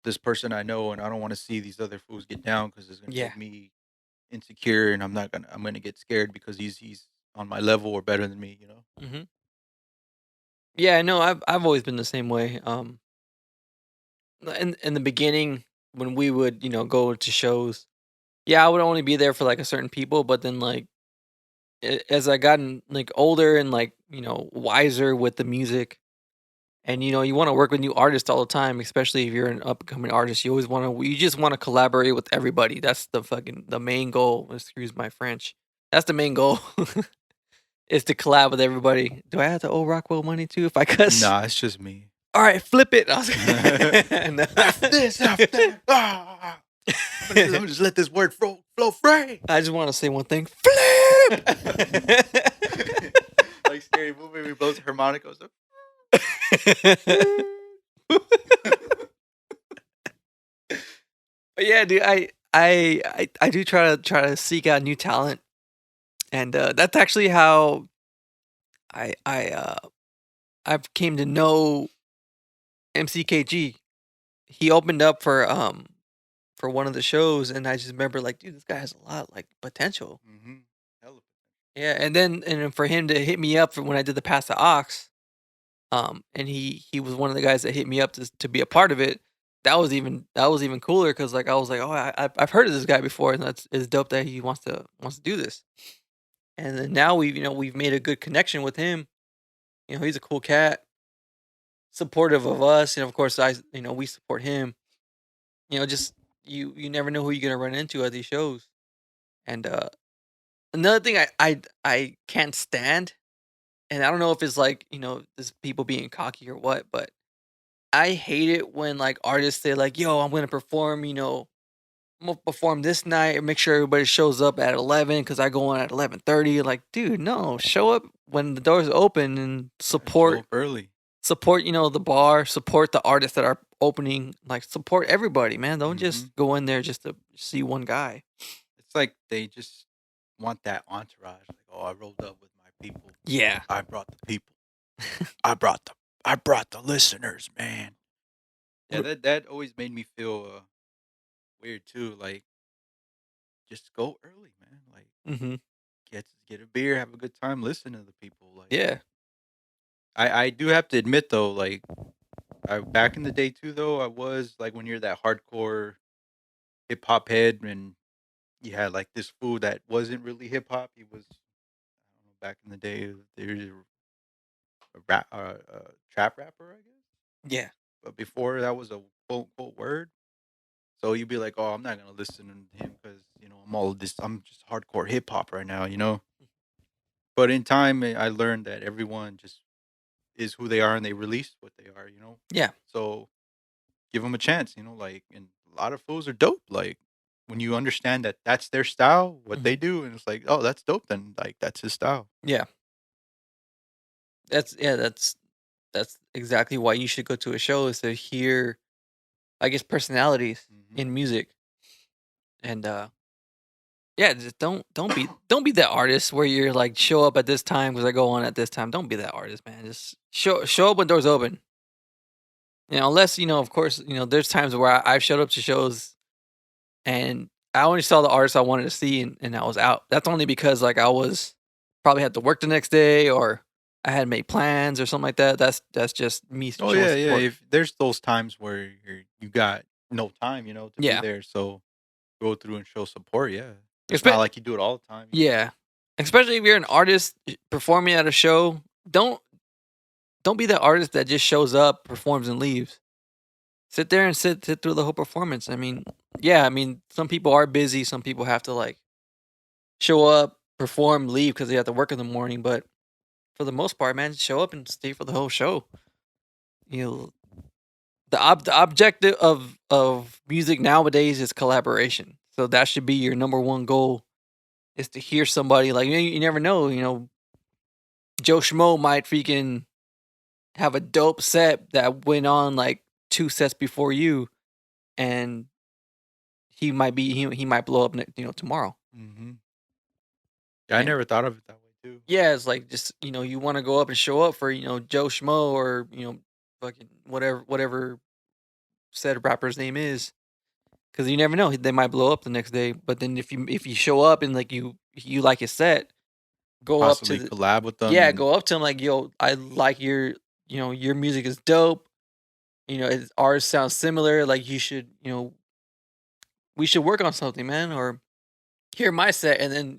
this person I know and I don't want to see these other fools get down because it's gonna Yeah. make me insecure and I'm gonna get scared because he's on my level or better than me. Mhm. Yeah, no, I've always been the same way. In the beginning when we would, go to shows, yeah, I would only be there for like a certain people, but then like as I gotten like older and like, wiser with the music, and you want to work with new artists all the time, especially if you're an up and coming artist. You just want to collaborate with everybody. That's the main goal. Excuse my French. That's the main goal. Is to collab with everybody. Do I have the old Rockwell money too if I cuss? Nah, it's just me. All right, flip it. F this, F that. Ah, I'm gonna just let this word flow free. I just want to say one thing. Flip. Like scary movie, we blows harmonicas. But yeah, dude, I do try to seek out new talent, and that's actually how I've came to know MCKG. He opened up for one of the shows, and I just remember like, dude, this guy has a lot like potential. Mm-hmm. Hella. Yeah, and then for him to hit me up for when I did the Pass the Ox, and he was one of the guys that hit me up to be a part of it. That was even cooler because like I was like, oh, I've heard of this guy before, and that's it's dope that he wants to do this. And then now we've made a good connection with him. He's a cool cat, supportive of us, and of course we support him. Just you never know who you're gonna run into at these shows. And another thing I can't stand, and I don't know if it's like this people being cocky or what, but I hate it when like artists say like, "Yo, I'm gonna perform," I'm gonna perform this night and make sure everybody shows up at 11 because I go on at 11:30. Like, dude, no, show up when the doors open and Yeah, show support up early. support the bar, support the artists that are opening, like support everybody, man. Don't Hmm. just go in there just to see one guy. It's like they just want that entourage. Like, oh, I rolled up with my people. Yeah. I brought the people. I brought the listeners, man. Yeah, R- that always made me feel weird too. Like, just go early, man. Like, mhm. get a beer, have a good time, listen to the people. Like, Yeah. I do have to admit though, like, I back in the day too though, I was like when you're that hardcore hip hop head and you had like this fool that wasn't really hip hop. He was, I don't know, back in the day, there's a trap rapper, I guess. Yeah. But before that was a quote unquote word. So you'd be like, oh, I'm not gonna listen to him because I'm just hardcore hip hop right now, you know. But in time, I learned that everyone just is who they are and they release what they are, you know. Yeah. So give them a chance, you know. Like, and a lot of fools are dope. Like when you understand that that's their style, what they Mhm. do, and it's like, oh, that's dope. Then like that's his style. Yeah. That's exactly why you should go to a show, is to hear, I guess, personalities Hmm. in music. And yeah, just don't be that artist where you're like, show up at this time because I go on at this time. Don't be that artist, man. Just show up when doors open. Unless of course, there's times where I've showed up to shows and I only saw the artist I wanted to see, and I was out. That's only because like I was probably had to work the next day, or I had made plans or something like that. That's just me Oh showing yeah, yeah. support. If there's those times where you got no time, to be Yeah. there, so go through and show support. Yeah, it's not Espe- like you do it all the time. yeah. Especially if you're an artist performing at a show, don't be that artist that just shows up, performs, and leaves. Sit there and sit through the whole performance. I mean, yeah, I mean, some people are busy. Some people have to like show up, perform, leave because they have to work in the morning. But for the most part, man, show up and stay for the whole show. You know, the objective of music nowadays is collaboration. So that should be your number one goal, is to hear somebody. Like you never know. Joe Schmo might freaking have a dope set that went on like two sets before you, and he might blow up tomorrow. Hmm. Yeah, I And never thought of it that way too. yeah, it's like just you want to go up and show up for Joe Schmo, or fucking whatever said rapper's name is, because you never know, they might blow up the next day. But then if you show up and like you like his set, go up to Possibly the collab with them yeah, and go up to him like, yo, I like your music is dope. Ours sounds similar. Like you should we should work on something, man, or hear my set, and then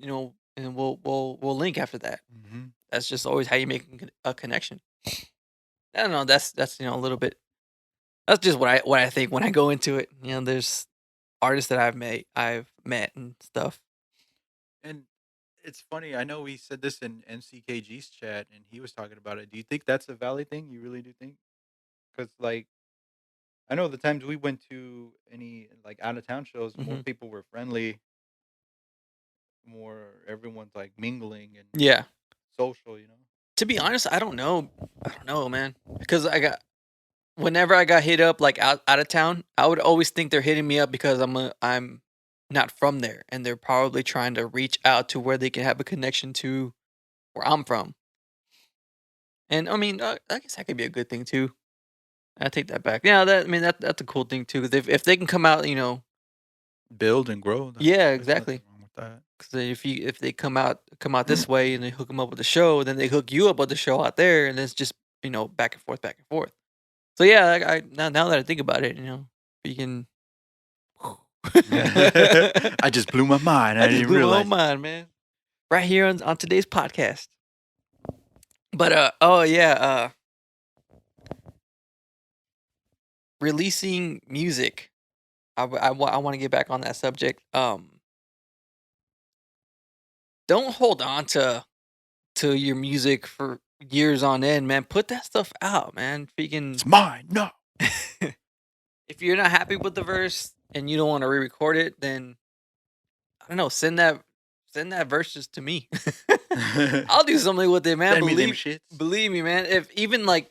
and we'll link after that. mhm. That's just always how you make a connection. I don't know. That's a little bit. That's just what I think when I go into it. There's artists that I've met and stuff. And it's funny. I know we said this in MCKG's chat, and he was talking about it. Do you think that's a valid thing? You really do think? Because like I know the times we went to any like out of town shows, more Hmm. people were friendly, more everyone's like mingling and Yeah. social. To be honest, I don't know. I don't know, man. Because whenever I got hit up like out of town, I would always think they're hitting me up because I'm not from there, and they're probably trying to reach out to where they can have a connection to where I'm from. And I mean, I guess that could be a good thing too. I take that back. Yeah, I mean that's a cool thing too. Because if they can come out, Build and grow. yeah, There's nothing exactly. wrong with that. Because if they come out this way and they hook them up with the show, then they hook you up with the show out there, and it's just back and forth, back and forth. So yeah, I now that I think about it, you can. I just blew my mind. I I just didn't blew my own realize it. mind, man. Right here on today's podcast. But oh yeah, releasing music. I want to get back on that subject. Don't hold on to your music for years on end, man. Put that stuff out, man. Freaking. It's mine. No. If you're not happy with the verse and you don't want to re-record it, then I don't know. Send that verse just to me. I'll do something with it, man. Send me them shits. Believe me, man. If even like,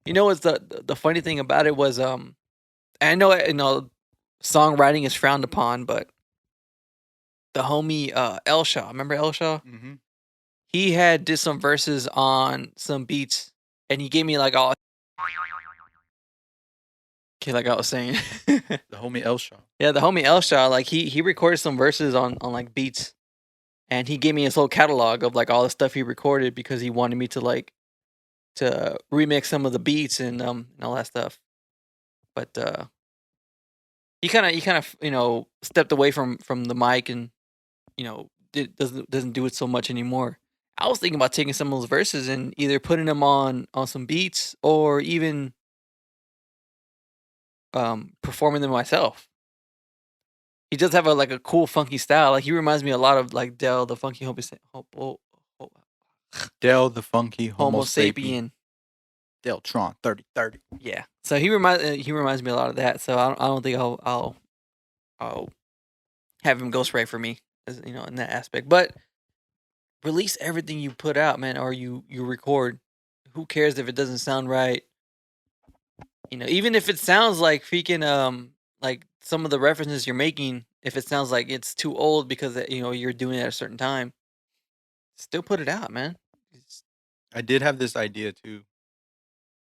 what's the funny thing about it was I know songwriting is frowned upon, but the homie L Shaw, remember L Shaw? Mm-hmm. He did some verses on some beats, and he gave me like all. Okay, like I was saying, The homie L Shaw. yeah, the homie L Shaw, like he recorded some verses on like beats, and he gave me his whole catalog of like all the stuff he recorded because he wanted me to like to remix some of the beats and all that stuff. But he kind of stepped away from the mic and doesn't do it so much anymore. I was thinking about taking some of those verses and either putting them on some beats or even performing them myself. He does have a cool funky style. Like he reminds me a lot of like Del the Funky Del the Funky Homo Sapien. Deltron 3030. Yeah. So he reminds me a lot of that. So I don't think I'll have him ghostwrite for me, in that aspect. But release everything you put out, man, or you record. Who cares if it doesn't sound right? Even if it sounds like freaking like some of the references you're making, if it sounds like it's too old because you're doing it at a certain time, still put it out, man. I did have this idea too,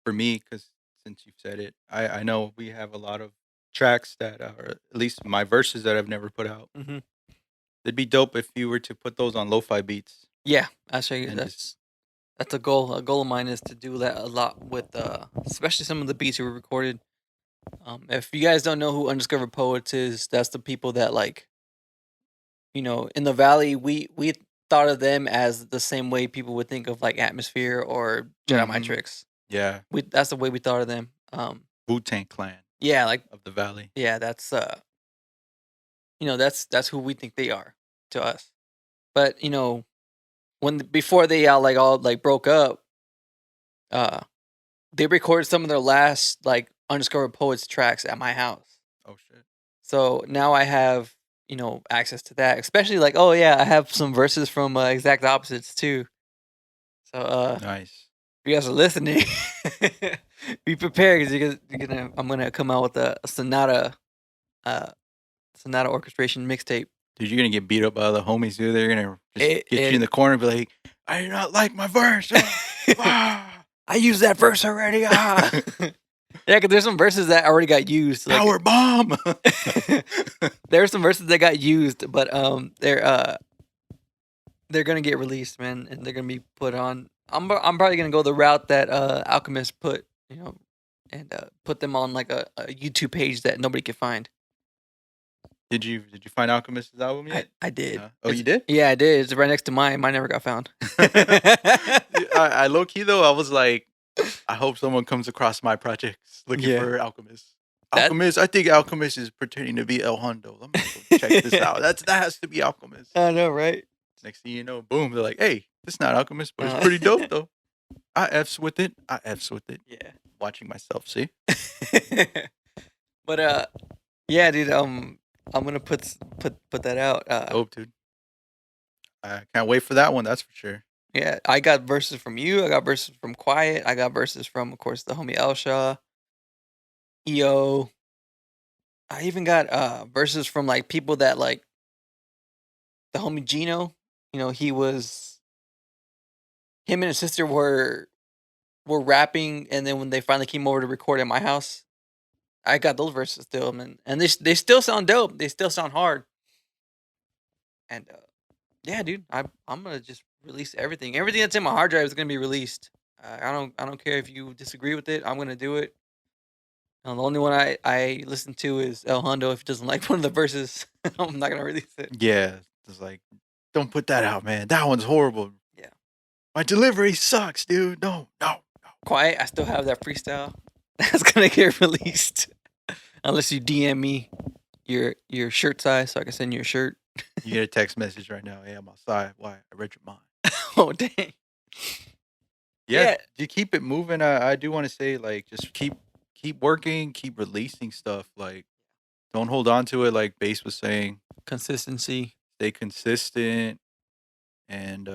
for me, because since you've said it, I know we have a lot of tracks that are at least my verses that I've never put out. Mm-hmm. It'd be dope if you were to put those on lo-fi beats. Yeah, actually, And that's a goal. A goal of mine is to do that a lot with, especially some of the beats we recorded. If you guys don't know who Undiscovered Poets is, that's the people that like, in the Valley, we thought of them as the same way people would think of like Atmosphere or Jedi Mind Mhm. Tricks. Yeah, That's the way we thought of them. Wu-Tang Clan Yeah, like of the Valley. yeah, that's that's who we think they are to us. But before they all broke up, uh, they recorded some of their last like Undiscovered Poets tracks at my house. Oh shit. So now I have access to that. Especially like, oh yeah, I have some verses from Exact Opposites too. So Nice. if you guys are listening, be prepared because I'm gonna come out with a sonata orchestration mixtape. Dude, you're gonna get beat up by the homies, dude. They're gonna just get you It- in the corner and be like, I do not like my verse. Ah, I used that verse already. Yeah, because there's some verses that already got used. Like, power bomb. there are some verses that got used, but they're gonna get released, man, and they're gonna be put on. I'm probably gonna go the route that Alchemist put, and put them on like a YouTube page that nobody could find. Did you find Alchemist's album yet? I did. Oh, you did? Yeah, I did. It's right next to mine. Mine never got found. I low key though, I was like, I hope someone comes across my projects looking Yeah. for Alchemist. That- Alchemist, I think Alchemist is pretending to be l.hundo. Let me go check this out. That has to be Alchemist. I know, right? Next thing you know, boom, they're like, hey, it's not Alchemist, but it's pretty dope though. I F's with it. Yeah. Watching myself, see? But yeah, dude. I'm gonna put that out. Dope, dude. I can't wait for that one, that's for sure. Yeah, I got verses from you. I got verses from Quiet. I got verses from, of course, the homie Elshaw, EO. I even got verses from like people that like the homie Gino. Him and his sister were rapping, and then when they finally came over to record at my house, I got those verses still, man, and they still sound dope. They still sound hard. And yeah, dude, I'm gonna just release everything. Everything that's in my hard drive is gonna be released. I don't care if you disagree with it. I'm gonna do it. And the only one I listen to is l.hundo. If he doesn't like one of the verses, I'm not gonna release it. Yeah. It's like, don't put that out, man. That one's horrible. Yeah. My delivery sucks, dude. No. Quiet. I still have that freestyle. That's gonna get released, unless you DM me. your shirt size so I can send you a shirt. You get a text message right now. Hey, I'm outside. Why? I read your mind. Oh dang. Yeah, Yeah, you keep it moving. I do want to say, like, just keep working, keep releasing stuff. Like, don't hold on to it. Like Base was saying, consistency. stay consistent, and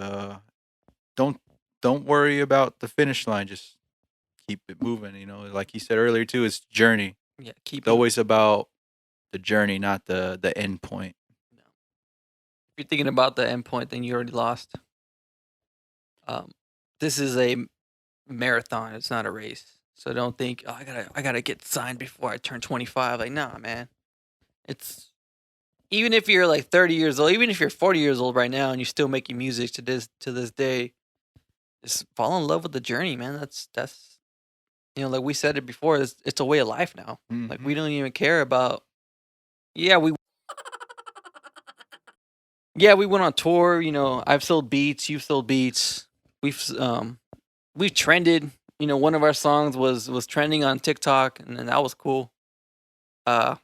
don't don't worry about the finish line. Just keep it moving. You know, like he said earlier too, it's journey. Yeah, keep It's it. always about the journey, not the end point. No. If you're thinking about the end point, then you already lost. Um, this is a marathon. It's not a race. So don't think, oh, I gotta get signed before I turn 25. Like, nah, man. It's even if you're like 30 years old, even if you're 40 years old right now and you're still making music to this day, just fall in love with the journey, man. That's like we said it before. It's a way of life now. Like Hmm. we don't even care about. Yeah, we went on tour. I've sold beats. You've sold beats. We've trended. One of our songs was trending on TikTok, and then that was cool. Uh,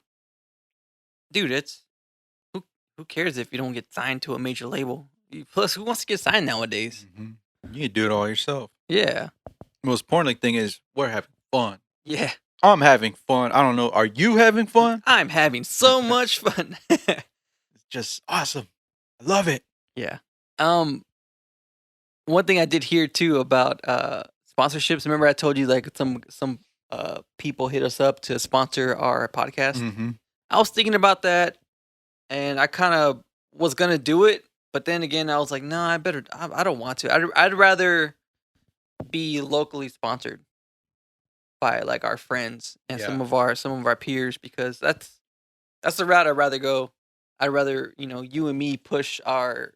dude, it's who cares if you don't get signed to a major label? Plus, who wants to get signed nowadays? Hmm. You can do it all yourself. Yeah, Most important thing is we're having fun. yeah. I'm having fun. I don't know. Are you having fun? I'm having so much fun. It's just awesome. I love it. Yeah. Um, One thing I did hear too about sponsorships. Remember, I told you like some people hit us up to sponsor our podcast. Hmm. I was thinking about that, and I kind of was gonna do it, but then again, I was like, no, I don't want to. I'd rather be locally sponsored by like our friends and Yeah, some of our peers because that's the route I'd rather go. I'd rather you and me push our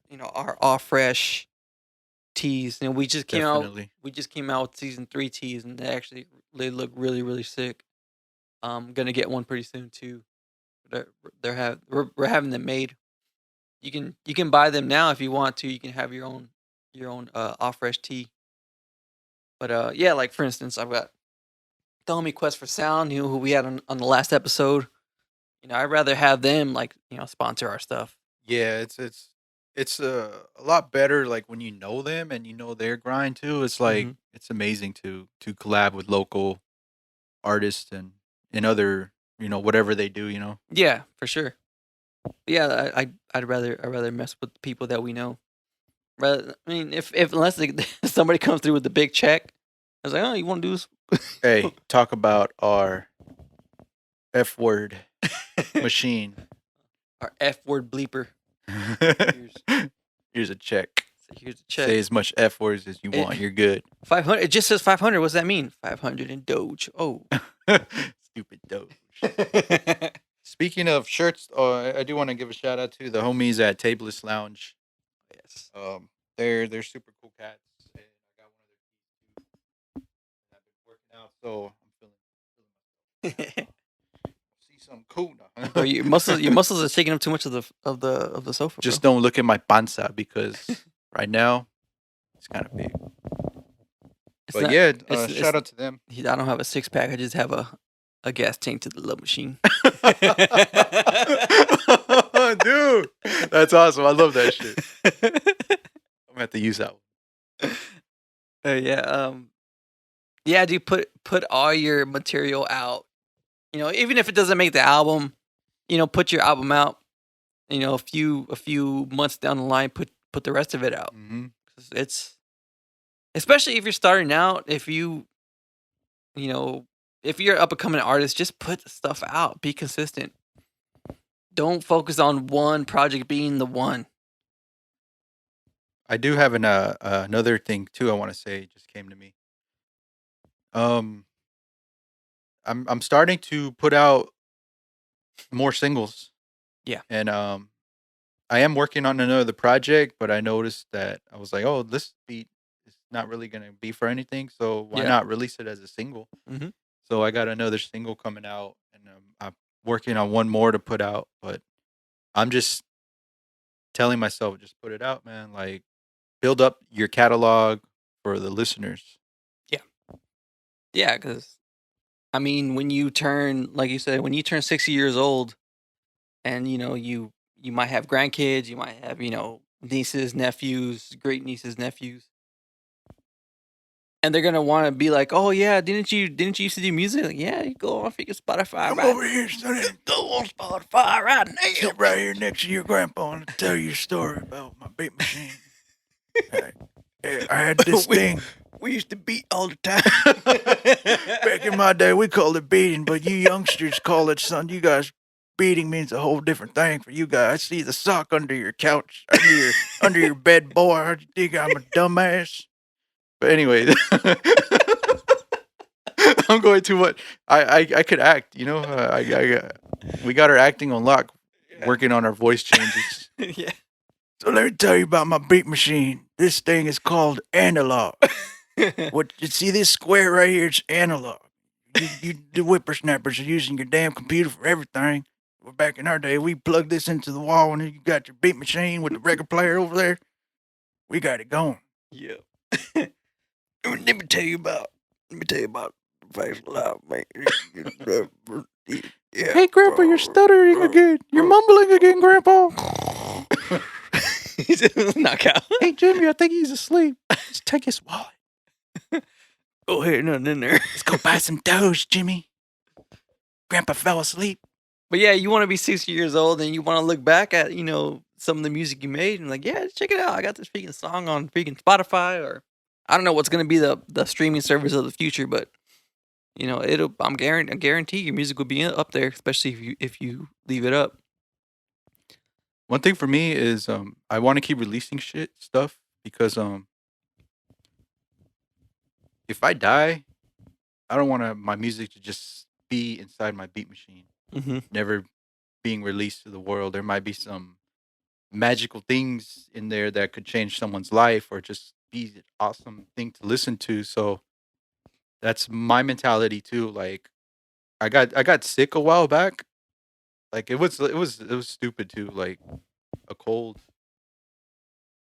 all fresh teas. definitely. We just came out with season 3 teas, and they look really really sick. Gonna get one pretty soon too. We're having them made. You can buy them now if you want to. You can have your own all fresh tea. But yeah, like for instance, I've got the homie Quest for Sound, who we had on the last episode. I'd rather have them like sponsor our stuff. Yeah, it's a lot better like when you know them and you know their grind too. It's like Hmm. it's amazing to collab with local artists and other, whatever they do, you know. Yeah, for sure. Yeah, I'd rather mess with people that we know. Rather, I mean, if unless somebody comes through with the big check, I was like, oh, you want to do this? Hey, talk about our F word machine. Our F word bleeper. Here's a check. So here's the Say check. as much F words as you It, want. You're good. 500. It just says 500. What's that mean? 500 in Doge. Oh. Stupid Doge. Speaking of shirts, I do want to give a shout out to the homies at Tabeless Lounge. Yes. They're super cool cats, and I got one of their keys too. And I've been working out, so I'm feeling see something cool Bro, now. your muscles are taking up too much of the sofa, bro. Just don't look at my panza because right now it's kind of big. It's But not. yeah, It's. shout out to them. I don't have a six pack. I just have a gas tank to the love machine. Dude, that's awesome. I love that shit. I'm gonna have to use that one. Yeah. Yeah, dude. Put all your material out. Even if it doesn't make the album, put your album out. A few months down the line, put the rest of it out. Hmm. 'Cause it's especially if you're starting out. If you're up and coming artist, just put stuff out. Be consistent. Don't focus on one project being the one. I do have another thing too. I want to say just came to me. Um, I'm starting to put out more singles, Yeah. and I am working on another project, but I noticed that I was like, oh, this beat is not really gonna be for anything, so why Yeah. not release it as a single? Hmm. So I got another single coming out, and I'm working on one more to put out, but I'm just telling myself, just put it out, man. Like, build up your catalog for the listeners. Yeah. Yeah. Because I mean, when you turn, like you said, when you turn 60 years old, and you might have grandkids, you might have nieces, nephews, great nieces, nephews, and they're gonna want to be like, oh yeah, didn't you used to do music? Like, yeah, you go on freaking Spotify, Come right? over here, sonny. Go on Spotify right now. Sit right here next to your grandpa and tell you a story about my beat machine. I had this thing. We used to beat all the time. Back in my day, we called it beating, but you youngsters call it, son. You guys, beating means a whole different thing for you guys. I see the sock under your couch, under your bed, boy. How you think I'm a dumbass? But anyway, I'm going too much. I could act, you know. We got our acting on lock, working on our voice changes. Yeah. So let me tell you about my beat machine. This thing is called analog. What you see this square right here? It's analog. You the whippersnappers are using your damn computer for everything. Well, back in our day, we plugged this into the wall, and you got your beat machine with the record player over there. We got it going. Yeah. Let me tell you about Face Live, man. Yeah. Hey, Grandpa, you're stuttering again. You're mumbling again, Grandpa. He's in a knockout. Hey, Jimmy, I think he's asleep. Just take his wallet. Go ahead, nothing in there. Let's go buy some Doge, Jimmy. Grandpa fell asleep. But yeah, you want to be 60 years old and you want to look back at, some of the music you made and like, yeah, check it out. I got this freaking song on freaking Spotify, or I don't know what's going to be the streaming service of the future, but I guarantee your music will be up there, especially if you leave it up. One thing for me is I want to keep releasing stuff because if I die, I don't want my music to just be inside my beat machine, never being released to the world. There might be some magical things in there that could change someone's life or just be an awesome thing to listen to. So that's my mentality too. Like I got sick a while back. Like it was stupid too. Like a cold,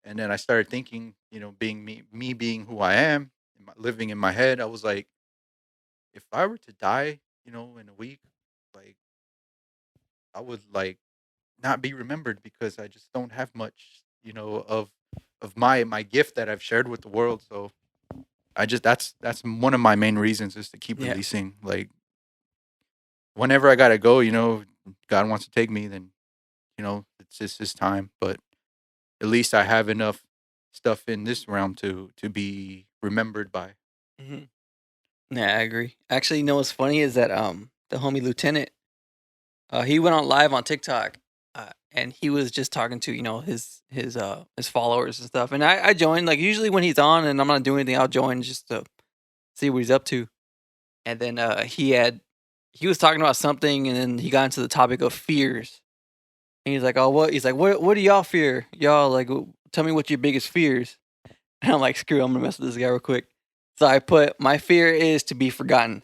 and then I started thinking, being me being who I am, living in my head. I was like, if I were to die, in a week, like I would like not be remembered because I just don't have much, of my gift that I've shared with the world. So that's one of my main reasons is to keep Yeah. releasing. Like whenever I gotta go, God wants to take me, then it's just his time. But at least I have enough stuff in this realm to be remembered by. Mm-hmm. Yeah, I agree. Actually, what's funny is that the homie Lieutenant, he went on live on TikTok, and he was just talking to his followers and stuff. And I joined, like, usually when he's on and I'm not doing anything, I'll join just to see what he's up to. And then he was talking about something, and then he got into the topic of fears. And he's like, "Oh, what?" He's like, "What do y'all fear? Y'all like, tell me what your biggest fears." And I'm like, "Screw, I'm gonna mess with this guy real quick." So I put, "My fear is to be forgotten."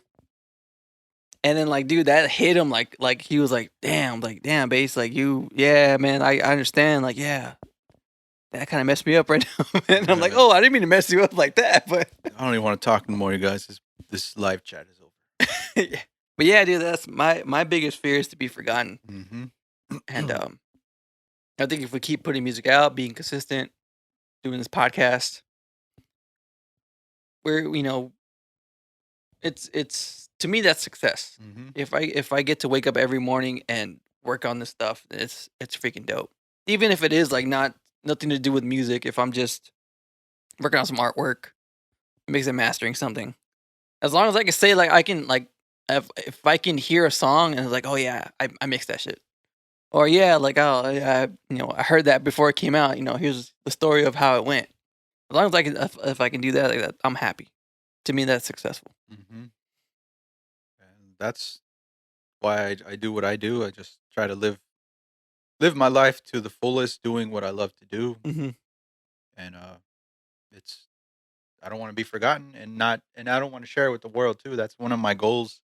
And then, like, dude, that hit him like he was like, damn, bass, like, yeah, man, I understand, like, yeah, that kind of messed me up right now." And I'm like, "Oh, I didn't mean to mess you up like that," but I don't even want to talk anymore, you guys. This live chat is over. yeah. But yeah, dude, that's my biggest fear is to be forgotten. Mm-hmm. And I think if we keep putting music out, being consistent, doing this podcast, we're it's to me that's success. Mm-hmm. If I get to wake up every morning and work on this stuff, it's freaking dope. Even if it is like nothing to do with music, if I'm just working on some artwork, mixing, mastering something, as long as I can say, like, I can, like, if I can hear a song and it's like, oh yeah, I mixed that shit, or yeah, like, oh yeah, I heard that before it came out. Here's the story of how it went. As long as I can, if I can do that, like that, I'm happy. To me, that's successful. Mm-hmm. And that's why I do what I do. I just try to live my life to the fullest, doing what I love to do, Mm-hmm. and it's I don't want to be forgotten, and I don't want to share it with the world too. That's one of my goals.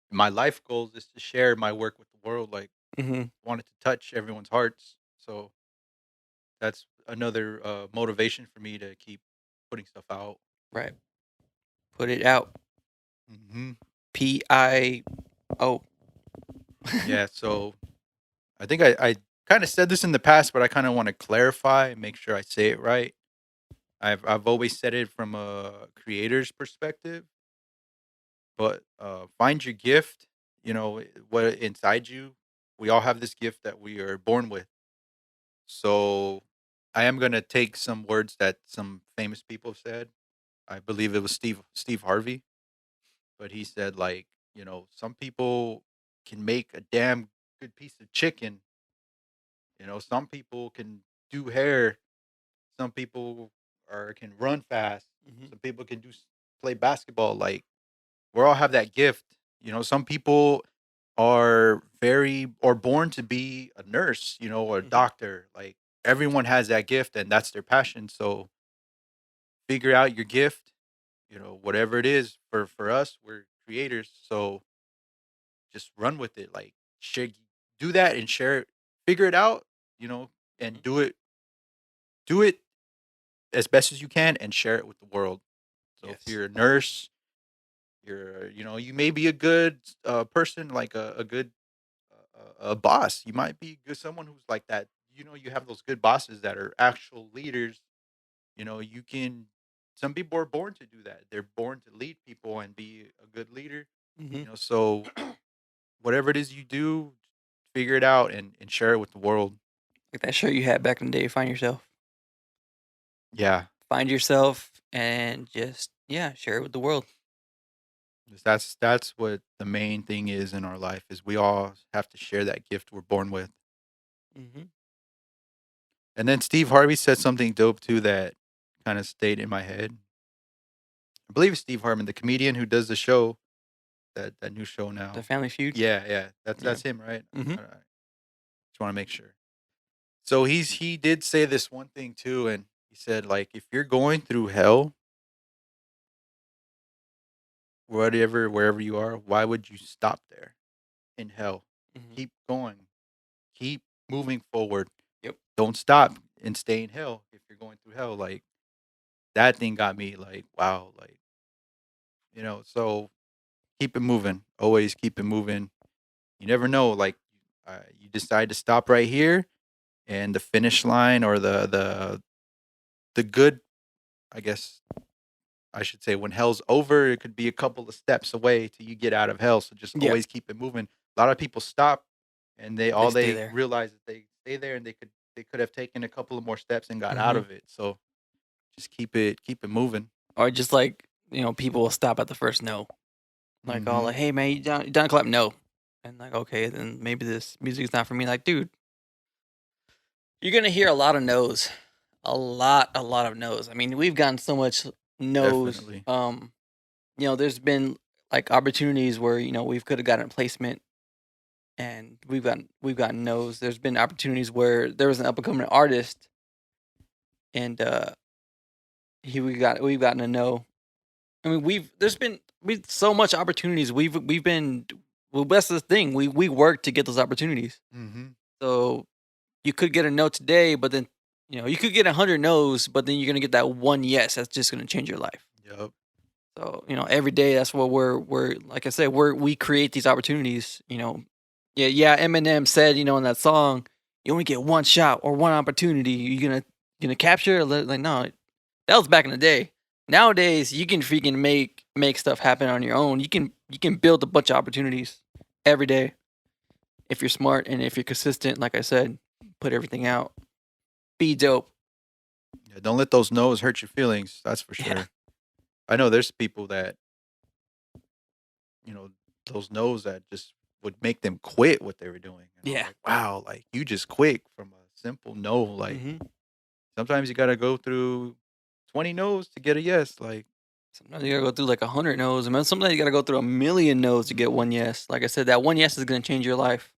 My life goals is to share my work with the world. Like Mm-hmm. want it to touch everyone's hearts. So that's another motivation for me to keep putting stuff out. Right. Put it out. Mm-hmm. PIO. Yeah. So I think I kind of said this in the past, but I kind of want to clarify and make sure I say it right. I've always said it from a creator's perspective, but find your gift. You know what inside you. We all have this gift that we are born with. So I am gonna take some words that some famous people said. I believe it was Steve Harvey, but he said like, some people can make a damn good piece of chicken. Some people can do hair. Some people are can run fast. Hmm. Some people can play basketball. Like we all have that gift. Some people are very or born to be a nurse, or a Hmm. doctor. Like everyone has that gift and that's their passion. So figure out your gift, whatever it is. For us, we're creators. So just run with it. Like share do that and share it. Figure it out, and do it as best as you can and share it with the world. So if Yes. you're a nurse, you may be a good person, like a good a boss. You might be good, someone who's like that. You have those good bosses that are actual leaders. You can. Some people are born to do that. They're born to lead people and be a good leader. Hmm. So whatever it is you do, figure it out and share it with the world. Like that shirt you had back in the day. Find yourself. Yeah, Find yourself and just yeah, share it with the world. 'cause that's what the main thing is in our life is we all have to share that gift we're born with. Hmm. And then Steve Harvey said something dope too that kind of stayed in my head. I believe it's Steve Harmon, the comedian who does the show, that new show The now. Family Feud. Yeah, yeah, that's Yeah. that's him, right? Hmm. I just want to make sure. So he did say this one thing too, and he said like if you're going through hell, wherever you are, why would you stop there in hell? Hmm. Keep going, keep moving forward. Yep. Don't stop and stay in hell if you're going through hell. Like that thing got me like wow, like so keep it moving. Always keep it moving. You never know. Like you decide to stop right here, and the finish line or the good, I guess I should say, when hell's over, it could be a couple of steps away till you get out of hell. So just Yeah. always keep it moving. A lot of people stop, and they They all stay they there. realize that they stay there, and they could have taken a couple of more steps and got out Hmm. of it. So just keep it moving. Or just like people will stop at the first no. Like, oh, Hmm. like, hey man, you down to clap? No. And like, okay, then maybe this music's not for me. Like, dude, you're gonna hear a lot of no's, a lot of no's. I mean, we've gotten so much no's. Definitely. There's been like opportunities where we could have gotten a placement, and we've gotten no's. There's been opportunities where there was an up and coming artist, and we've gotten a no. I mean, we've so much opportunities. We've been well. That's the thing. We work to get those opportunities. Hmm. So you could get a no today, but then you could get 100 no's, but then you're gonna get that one yes. That's just gonna change your life. Yep. So every day that's what we're like I said we create these opportunities. Yeah. Eminem said in that song, you only get one shot or one opportunity. You gonna capture it? Like no, that was back in the day. Nowadays, you can freaking make stuff happen on your own. You can build a bunch of opportunities every day if you're smart and if you're consistent. Like I said, put everything out. Be dope. Yeah, don't let those no's hurt your feelings. That's for Yeah. sure. I know there's people that you know those no's that just would make them quit what they were doing, and I'm Yeah. like, wow, like you just quit from a simple no. Like Hmm. sometimes you got to go through 20 no's to get a yes. Like, Sometimes you gotta go through like 100 no's, and then sometimes you gotta go through a million no's to get mhm, one yes. Like I said, that one yes is gonna change your life,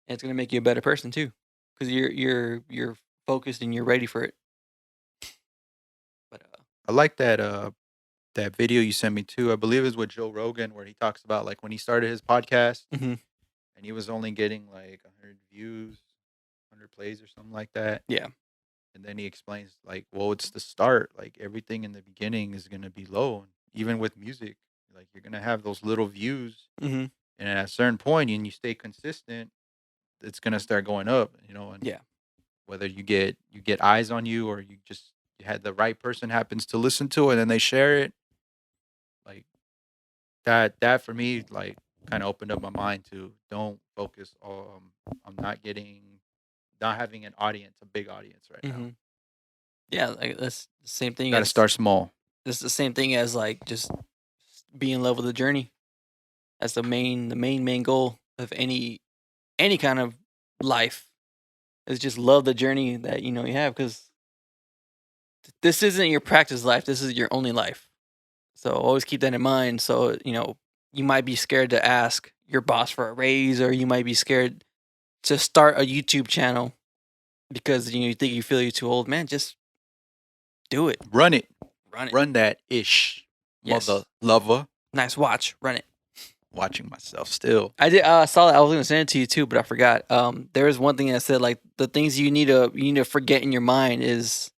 and it's gonna make you a better person too, because you're focused and you're ready for it. But I like that video you sent me too. I believe it was with Joe Rogan where he talks about like when he started his podcast hmm. and he was only getting like 100 views, 100 plays or something like that. Yeah. And then he explains like, well, it's the start. Like everything in the beginning is gonna be low. And even with music, like you're gonna have those little views. Hmm. And at a certain point, and you stay consistent, it's gonna start going up. And Yeah. whether you get eyes on you, or you had the right person happens to listen to it and they share it, like that for me, like, kind of opened up my mind to don't focus on not having an audience, a big audience right now. Mm-hmm. Yeah, like that's the same thing Got to as start small. this is the same thing as like just be in love with the journey. That's the main goal of any kind of life is just love the journey that you have, because this isn't your practice life. This is your only life. So always keep that in mind. So you might be scared to ask your boss for a raise, or you might be scared to start a YouTube channel because you think you feel you're too old. Man, just do it. Run it. Run it. Run that ish. Yes. Mother lover. Nice watch. Run it. Watching myself still. I did. Saw that. I was gonna send it to you too, but I forgot. There was one thing that said like the things you need to forget in your mind is,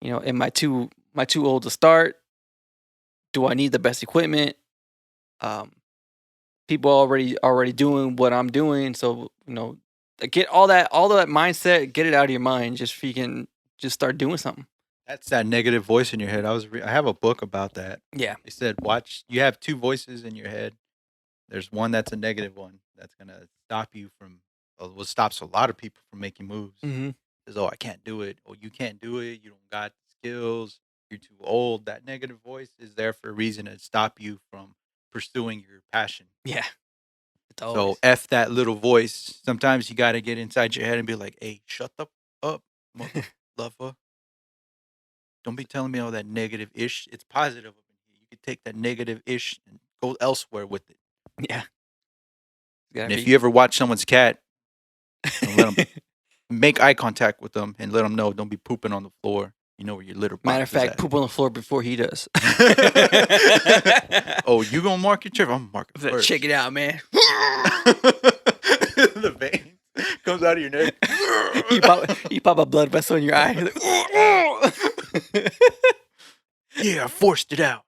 am I too old to start? Do I need the best equipment? People already doing what I'm doing, so get all that mindset, get it out of your mind. Just so you can just start doing something. That's that negative voice in your head. I have a book about that. Yeah. They said you have two voices in your head. There's one that's a negative one that's gonna stop you from, what stops a lot of people from making moves. Mm-hmm. Says, "Oh, I can't do it. Oh, you can't do it. You don't got the skills. You're too old." That negative voice is there for a reason, to stop you from pursuing your passion. Yeah. So F that little voice. Sometimes you got to get inside your head and be like, "Hey, shut the up, mother lover. Don't be telling me all that negative ish. It's positive up in here. You could take that negative ish and go elsewhere with it." Yeah. And if you ever watch someone's cat, let them make eye contact with them and let them know, don't be pooping on the floor. You know where your litter box Matter of fact, is poop on the floor before he does. Oh, you gonna mark your trip? I'm gonna mark it first. Check it out, man. The vein comes out of your neck. you pop a blood vessel in your eye. Yeah, I forced it out.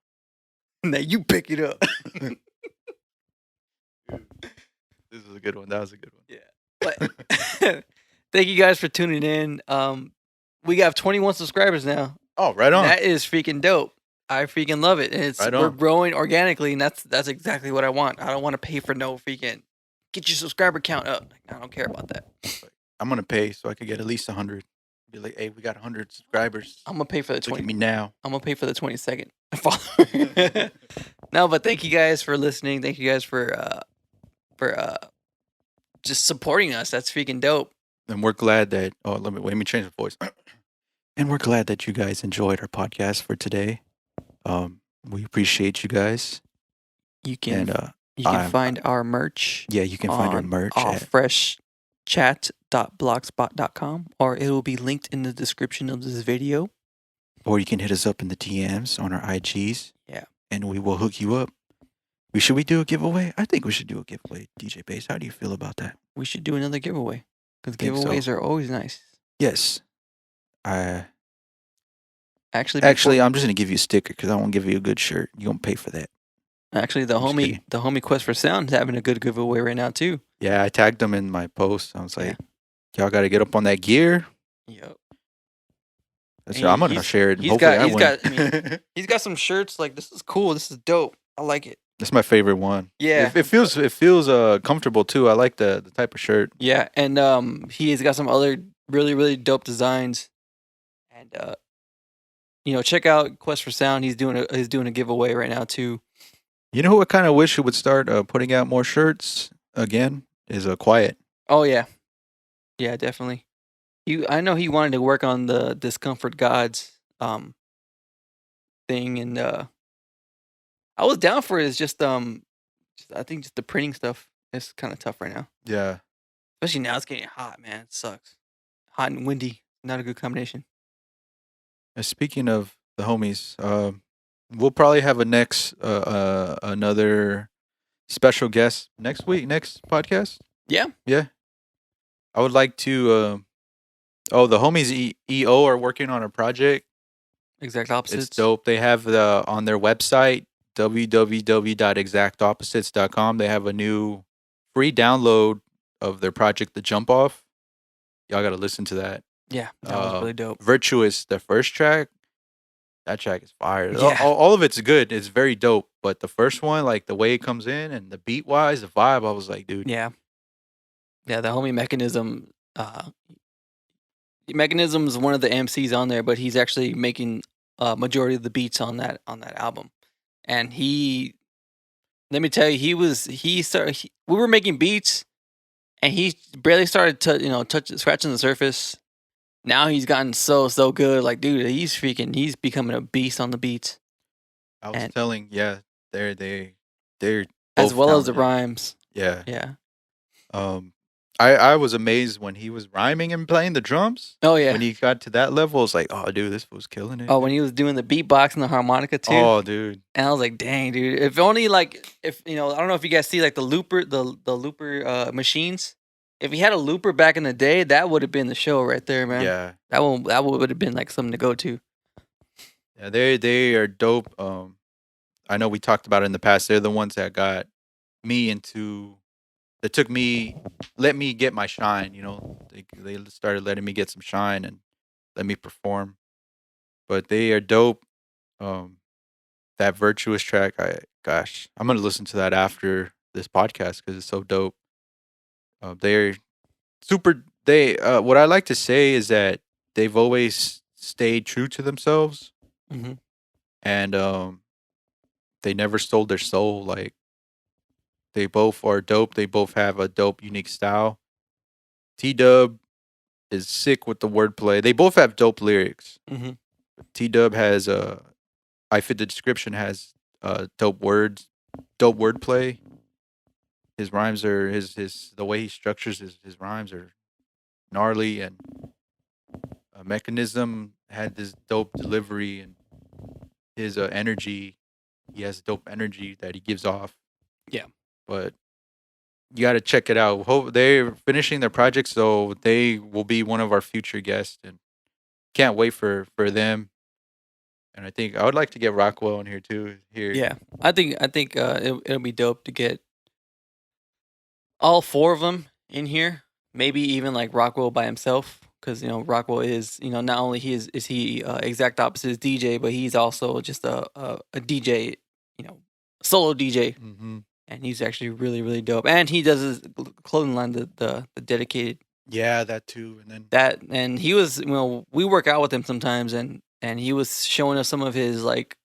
Now you pick it up. This was a good one. That was a good one. Yeah. But thank you guys for tuning in. We got 21 subscribers now. Oh, right on. That is freaking dope. I freaking love it. And we're growing organically, and that's exactly what I want. I don't want to pay for no freaking get your subscriber count up. I don't care about that. I'm gonna pay so I could get at least 100. Be like, hey, we got 100 subscribers. I'm gonna pay for the 20. Look at me now. I'm gonna pay for the 22nd follower. No, but thank you guys for listening. Thank you guys for just supporting us. That's freaking dope. And we're glad that. Oh, let me change the voice. And we're glad that you guys enjoyed our podcast for today. We appreciate you guys. You can find our merch. Yeah, you can find our merch at freshchat.blogspot.com, or it will be linked in the description of this video. Or you can hit us up in the DMs on our IGs. Yeah. And we will hook you up. Should we do a giveaway? I think we should do a giveaway, DJ Bass. How do you feel about that? We should do another giveaway, because giveaways are always nice. Yes. Actually, I'm just gonna give you a sticker because I won't give you a good shirt. You gonna pay for that. Actually, the homie Quest for Sound is having a good giveaway right now too. Yeah, I tagged them in my post. I was like, y'all got to get up on that gear. Yep. I'm gonna share it. He's got some shirts like this is cool. This is dope. I like it. That's my favorite one. Yeah, it feels comfortable too. I like the type of shirt. Yeah, and he's got some other really dope designs. And check out Quest for Sound. He's doing a giveaway right now too. You know who I kind of wish would start putting out more shirts again is Quiet. Oh yeah, definitely. I know he wanted to work on the Discomfort Gods thing, and I was down for it. It's just I think just the printing stuff is kind of tough right now. Yeah, especially now it's getting hot, man. It sucks. Hot and windy, not a good combination. Speaking of the homies, we'll probably have another special guest next podcast. Yeah. I would like to. The homies EO are working on a project. Exact Opposites. It's dope. They have on their website www.exactopposites.com. They have a new free download of their project, The Jump Off. Y'all got to listen to that. Yeah, that was really dope. Virtuous, the first track, that track is fire. Yeah. All of it's good. It's very dope. But the first one, like the way it comes in and the beat wise, the vibe, I was like, dude. Yeah. Yeah, the homie Mechanism. Mechanism is one of the MCs on there, but he's actually making majority of the beats on that album. And he, let me tell you, we were making beats, and he barely started scratching the surface. Now he's gotten so good. Like, dude, he's becoming a beast on the beats. I was telling, yeah, they're as well talented. as the rhymes. Yeah. Yeah. I was amazed when he was rhyming and playing the drums. Oh yeah. When he got to that level, I was like, oh dude, this was killing it. Oh, when he was doing the beatbox and the harmonica too. Oh, dude. And I was like, dang, dude. If only if I don't know if you guys see like the looper machines. If he had a looper back in the day, that would have been the show right there, man. Yeah. That would have been like something to go to. Yeah, they are dope. I know we talked about it in the past. They're the ones that got me into. That let me get my shine. They started letting me get some shine and let me perform. But they are dope. That Virtuous track, I'm gonna listen to that after this podcast because it's so dope. They're super. What I like to say is that they've always stayed true to themselves, and they never stole their soul. Like they both are dope. They both have a dope, unique style. T-Dub is sick with the wordplay. They both have dope lyrics. T-Dub has I fit the description, has dope words, dope wordplay. His rhymes are the way he structures his rhymes are gnarly, and Mechanism had this dope delivery and his energy. He has dope energy that he gives off. Yeah, but you got to check it out. They're finishing their project, so they will be one of our future guests, and can't wait for them. And I think I would like to get Rockwell in here too. Yeah, I think it'll be dope to get all four of them in here. Maybe even like Rockwell by himself, because Rockwell is not only is he exact opposite as DJ, but he's also just a DJ, solo DJ, and he's actually really really dope. And he does his clothing line, the dedicated. Yeah, that too, and then and he was we work out with him sometimes, and he was showing us some of his like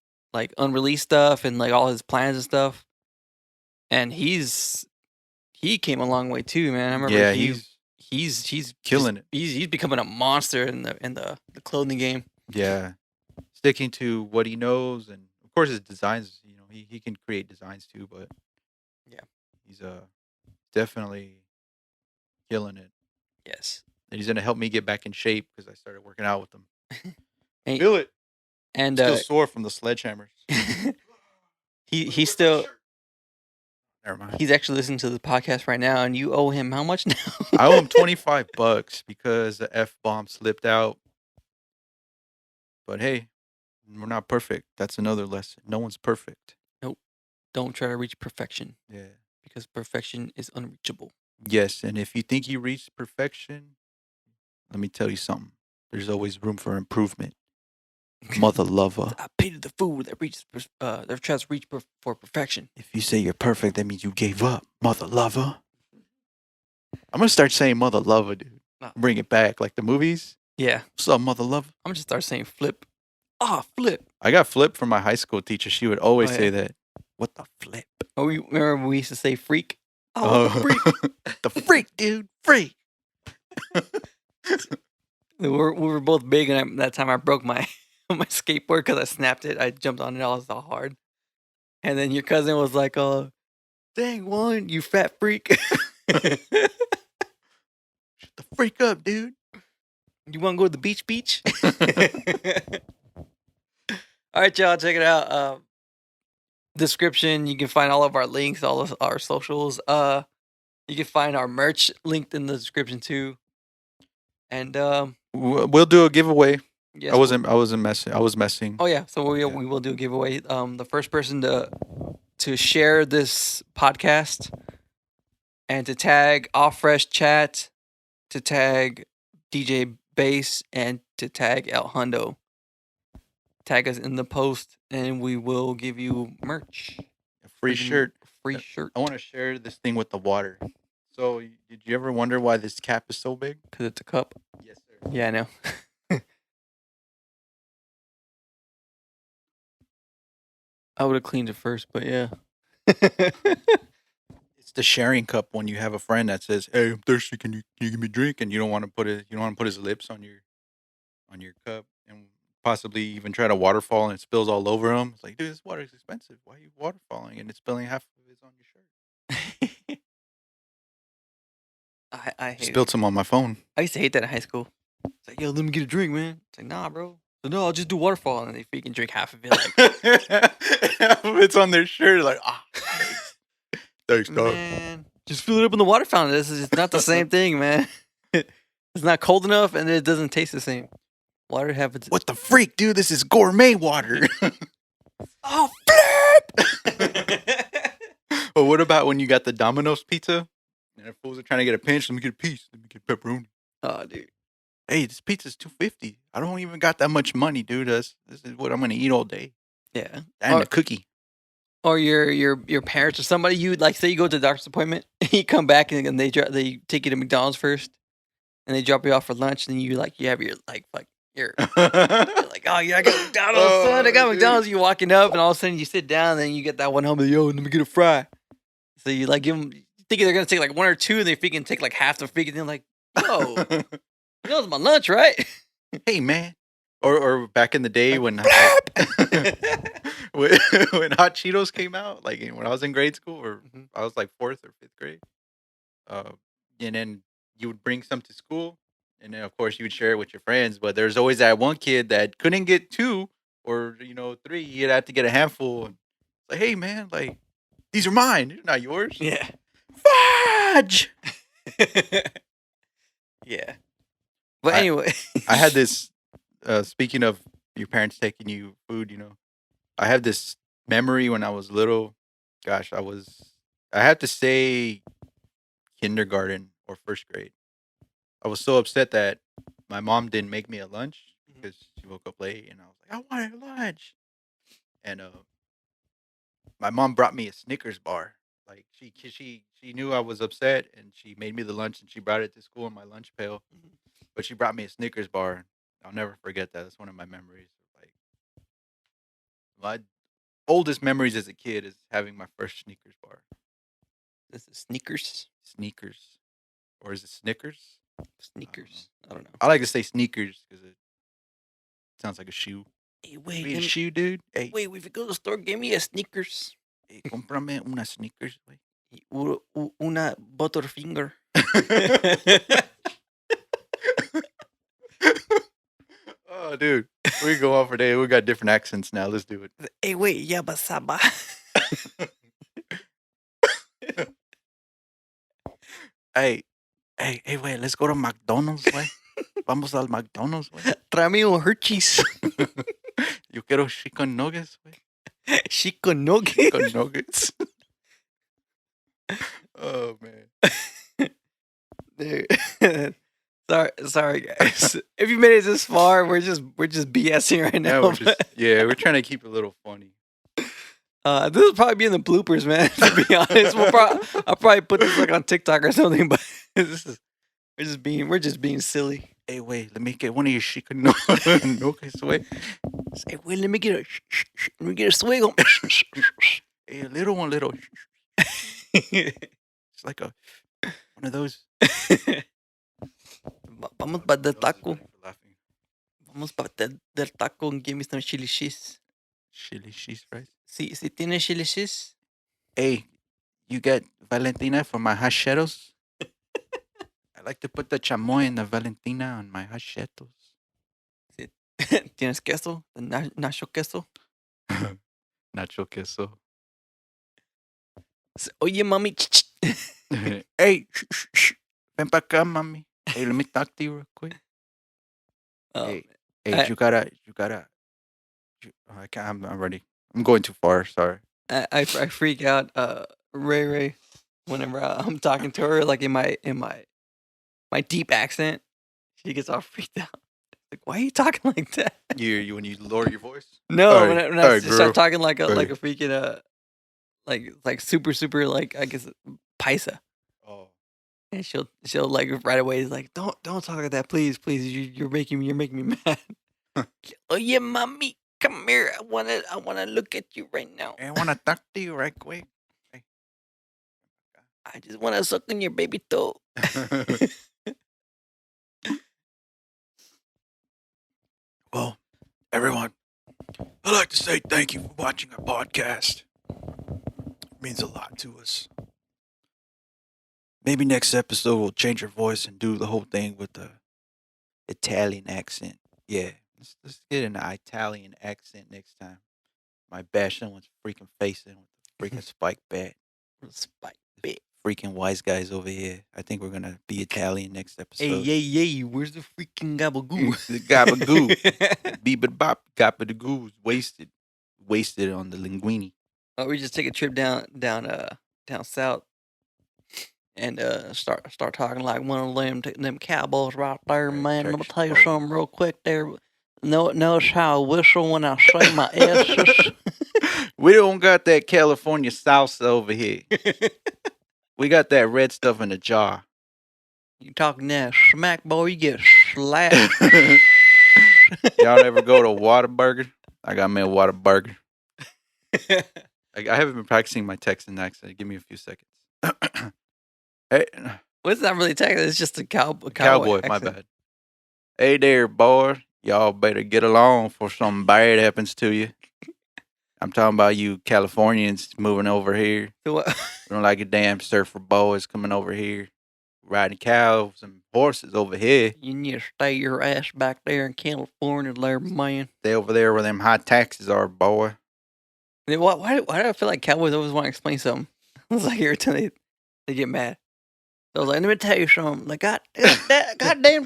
unreleased stuff and like all his plans and stuff, and he came a long way too, man. I remember. Yeah, he's killing it. He's becoming a monster in the clothing game. Yeah, sticking to what he knows, and of course his designs. He can create designs too, but yeah, he's definitely killing it. Yes, and he's gonna help me get back in shape because I started working out with him. And- Feel it. And still sore from the sledgehammers. he's still. Never mind. He's actually listening to the podcast right now, and you owe him how much now? I owe him $25 because the F-bomb slipped out. But hey, we're not perfect. That's another lesson. No one's perfect. Nope. Don't try to reach perfection. Yeah. Because perfection is unreachable. Yes, and if you think you reached perfection, let me tell you something. There's always room for improvement. Mother lover. I pity the fool that tries to reach for perfection. If you say you're perfect, that means you gave up. Mother lover. I'm gonna start saying mother lover, dude. Bring it back, like the movies. Yeah. What's up, mother lover? I'm gonna start saying flip. Flip. I got flip from my high school teacher. She would always say that. What the flip? Oh, remember when we used to say freak? Oh, freak. The freak, dude. Freak. we were both big, and that time I broke my my skateboard because I snapped it. I jumped on it all so hard. And then your cousin was like, dang, Juan, you fat freak. Shut the freak up, dude. You want to go to the beach? All right, y'all, check it out. Description, you can find all of our links, all of our socials. You can find our merch linked in the description too. And we'll do a giveaway. Yes, I was messing. Oh yeah, so we will do a giveaway. The first person to share this podcast and to tag All Fresh Chat, to tag DJ Bass, and to tag l.hundo. Tag us in the post, and we will give you merch. A free shirt. Free shirt. I want to share this thing with the water. So, did you ever wonder why this cap is so big? Because it's a cup. Yes, sir. Yeah, I know. I would have cleaned it first, but yeah. It's the sharing cup when you have a friend that says, "Hey, I'm thirsty. Can you give me a drink?" And you don't want to put his lips on your cup and possibly even try to waterfall and it spills all over him. It's like, dude, this water is expensive. Why are you waterfalling and it's spilling half of it on your shirt? I hate Spilled some on my phone. I used to hate that in high school. It's like, yo, let me get a drink, man. It's like, nah, bro. So no, I'll just do waterfall, and they freaking drink half of it. Like, It's on their shirt. Like, thanks, dog. Man, just fill it up in the water fountain. It's not the same thing, man. It's not cold enough, and it doesn't taste the same. Water happens. What the freak, dude? This is gourmet water. Oh, flip! But what about when you got the Domino's pizza and the fools are trying to get a pinch? Let me get a piece. Let me get pepperoni. Oh, dude. Hey, this pizza's $2.50. I don't even got that much money, dude. This is what I'm gonna eat all day. Yeah. And a cookie. Or your parents or somebody, you like, say you go to the doctor's appointment, you come back and they take you to McDonald's first, and they drop you off for lunch, and you have your you're like, oh yeah, I got McDonald's, son. I got McDonald's. You're walking up, and all of a sudden you sit down, and then you get that one homie, yo, let me get a fry. So you like give them, thinking they're gonna take like one or two, and they freaking take like half the freaking thing. Like, yo, you know it's my lunch, right? Hey, man. Or back in the day when when Hot Cheetos came out, like when I was in grade school, or I was like 4th or 5th grade, and then you would bring some to school, and then of course you would share it with your friends. But there's always that one kid that couldn't get 2 or 3. You'd have to get a handful. And it's like, hey, man, like these are mine, they're not yours. Yeah. Fudge. Yeah. But anyway, I had this. Speaking of your parents taking you food, I have this memory when I was little. Gosh, I have to say kindergarten or 1st grade. I was so upset that my mom didn't make me a lunch because she woke up late, and I was like, I wanted lunch. And my mom brought me a Snickers bar. Like she knew I was upset, and she made me the lunch, and she brought it to school in my lunch pail. But she brought me a Snickers bar. I'll never forget that. That's one of my memories. Like my oldest memories as a kid is having my first Snickers bar. This is Sneakers. Sneakers, or is it Snickers? Sneakers. I don't know. I like to say sneakers because it sounds like a shoe. Hey, wait, Be a shoe, dude. Hey, wait, if you go to the store, give me a Sneakers. hey, cómprame una Snickers, güey. Una Butterfinger. Oh, dude, we can go on for days. We got different accents now. Let's do it. Hey, wait, yabasaba. Hey, wait, let's go to McDonald's, güey. Vamos al McDonald's, güey. Tráeme un Hershey's. Yo quiero chicken nuggets, güey. Chicken nuggets. Chicken nuggets. Oh, man. Dude. Sorry, guys. If you made it this far, we're just BSing right now. We're trying to keep it a little funny. This will probably be in the bloopers, man. To be honest, I'll probably put this like on TikTok or something. But we're just being silly. Hey, wait, let me get one of your chicken nuggets, wait. Hey, wait, let me get a swiggle. Hey, a little one, little. It's like one of those. Vamos para del taco. Vamos para del taco and give me some chili cheese. Chili cheese fries? Si tiene chili cheese. Hey, you get Valentina for my hot Cheetos? I like to put the chamoy and the Valentina on my hot Cheetos. ¿Tienes queso? ¿Nacho queso? Nacho queso. Oye, mami. Hey, ven para acá, mami. Hey, let me talk to you real quick. Hey, you gotta. I can't. I'm ready. I'm going too far. Sorry. I freak out. Ray. whenever I'm talking to her, like in my deep accent, she gets all freaked out. Like, why are you talking like that? You when you lower your voice? No, Hey, when I hey, just start girl. talking like a Hey. freaking like super like I guess paisa, Oh. and she'll like right away is like don't talk like that, please you're making me mad. Oh yeah, mommy, come here. I wanna look at you right now. I want to talk to you right quick. I just wanna suck on your baby toe. Well, everyone, I'd like to say thank you for watching our podcast. It means a lot to us. Maybe next episode we'll change our voice and do the whole thing with the Italian accent. Yeah, let's get an Italian accent next time. My bash someone's freaking face in with the freaking spike bat. Spike bit. Freaking wise guys over here. I think we're gonna be Italian next episode. Hey, where's the freaking gabagoo? The gabagoo. Beebit bop, gabagoo is wasted. Wasted on the linguine. Oh, we just take a trip down south and start talking like one of them cowboys right there, Right, man. Let me Turkish tell you boy. something real quick there. Notice how I whistle when I say my S's. We don't got that California salsa over here. We got that red stuff in a jar. You talking that smack, boy, you get slapped. Y'all ever go to Whataburger? I got me a Whataburger. I haven't been practicing my Texan accent. Give me a few seconds. Hey, Well, it's not really Texas. It's just a cowboy. cowboy, my accent. bad. Hey there, boy. Y'all better get along before something bad happens to you. I'm talking about you Californians moving over here. So what? We don't like a damn surfer boys coming over here, riding cows and horses over here. You need to stay your ass back there in California, there, man. Stay over there where them high taxes are, boy. Why do I feel like cowboys always want to explain something? It's like every time they get mad. So I was like, let me tell you something. Like, goddamn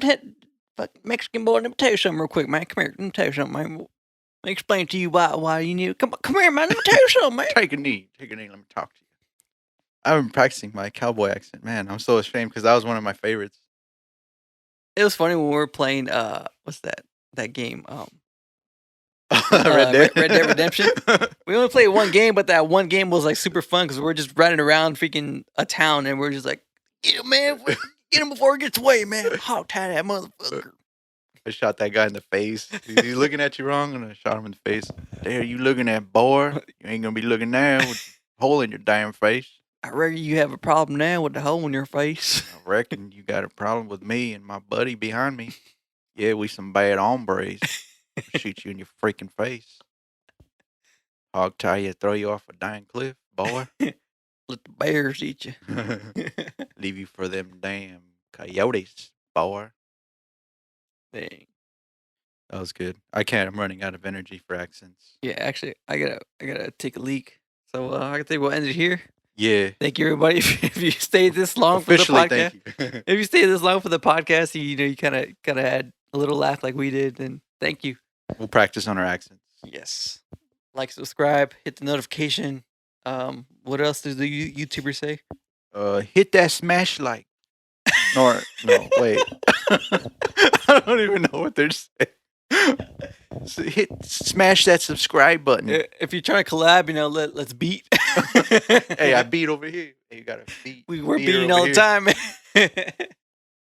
fuck Mexican boy, let me tell you something real quick, man. Come here, let me tell you something, man. Let me explain to you why you need. Come here, man. Let me tell you something, man. Take a knee. Let me talk to you. I've been practicing my cowboy accent. Man, I'm so ashamed because that was one of my favorites. It was funny when we were playing. What's that game? Red Dead. Red Dead Redemption. We only played one game, but that one game was like super fun because we were just riding around freaking a town and we are just like, get him, man. Get him before he gets away, man. Hog tie that motherfucker. I shot that guy in the face. He's looking at you wrong, and I shot him in the face. There, you looking at, boy? You ain't gonna be looking now with a hole in your damn face. I reckon you have a problem now with the hole in your face. I reckon you got a problem with me and my buddy behind me. Yeah, we some bad hombres. Shoot you in your freaking face. Hog tie you, throw you off a dying cliff, boy. Let the bears eat you. Leave you for them damn coyotes, boy. Dang. That was good. I can't. I'm running out of energy for accents. Yeah, actually, I gotta take a leak. So I think we'll end it here. Yeah. Thank you, everybody. If you stayed this long Officially, for the podcast, thank you. if you stayed this long for the podcast, you kind of had a little laugh like we did, then thank you. We'll practice on our accents. Yes. Like, subscribe, hit the notification. What else does the YouTuber say? Hit that smash like. No, wait. I don't even know what they're saying. So smash that subscribe button. If you're trying to collab, let's beat. Hey, I beat over here. Hey, you gotta beat. We're beating all the time, man.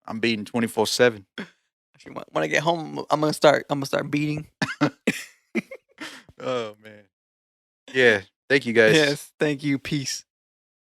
I'm beating 24/7. When I get home, I'm gonna start beating. Oh man. Yeah. Thank you guys. Yes. Thank you. Peace.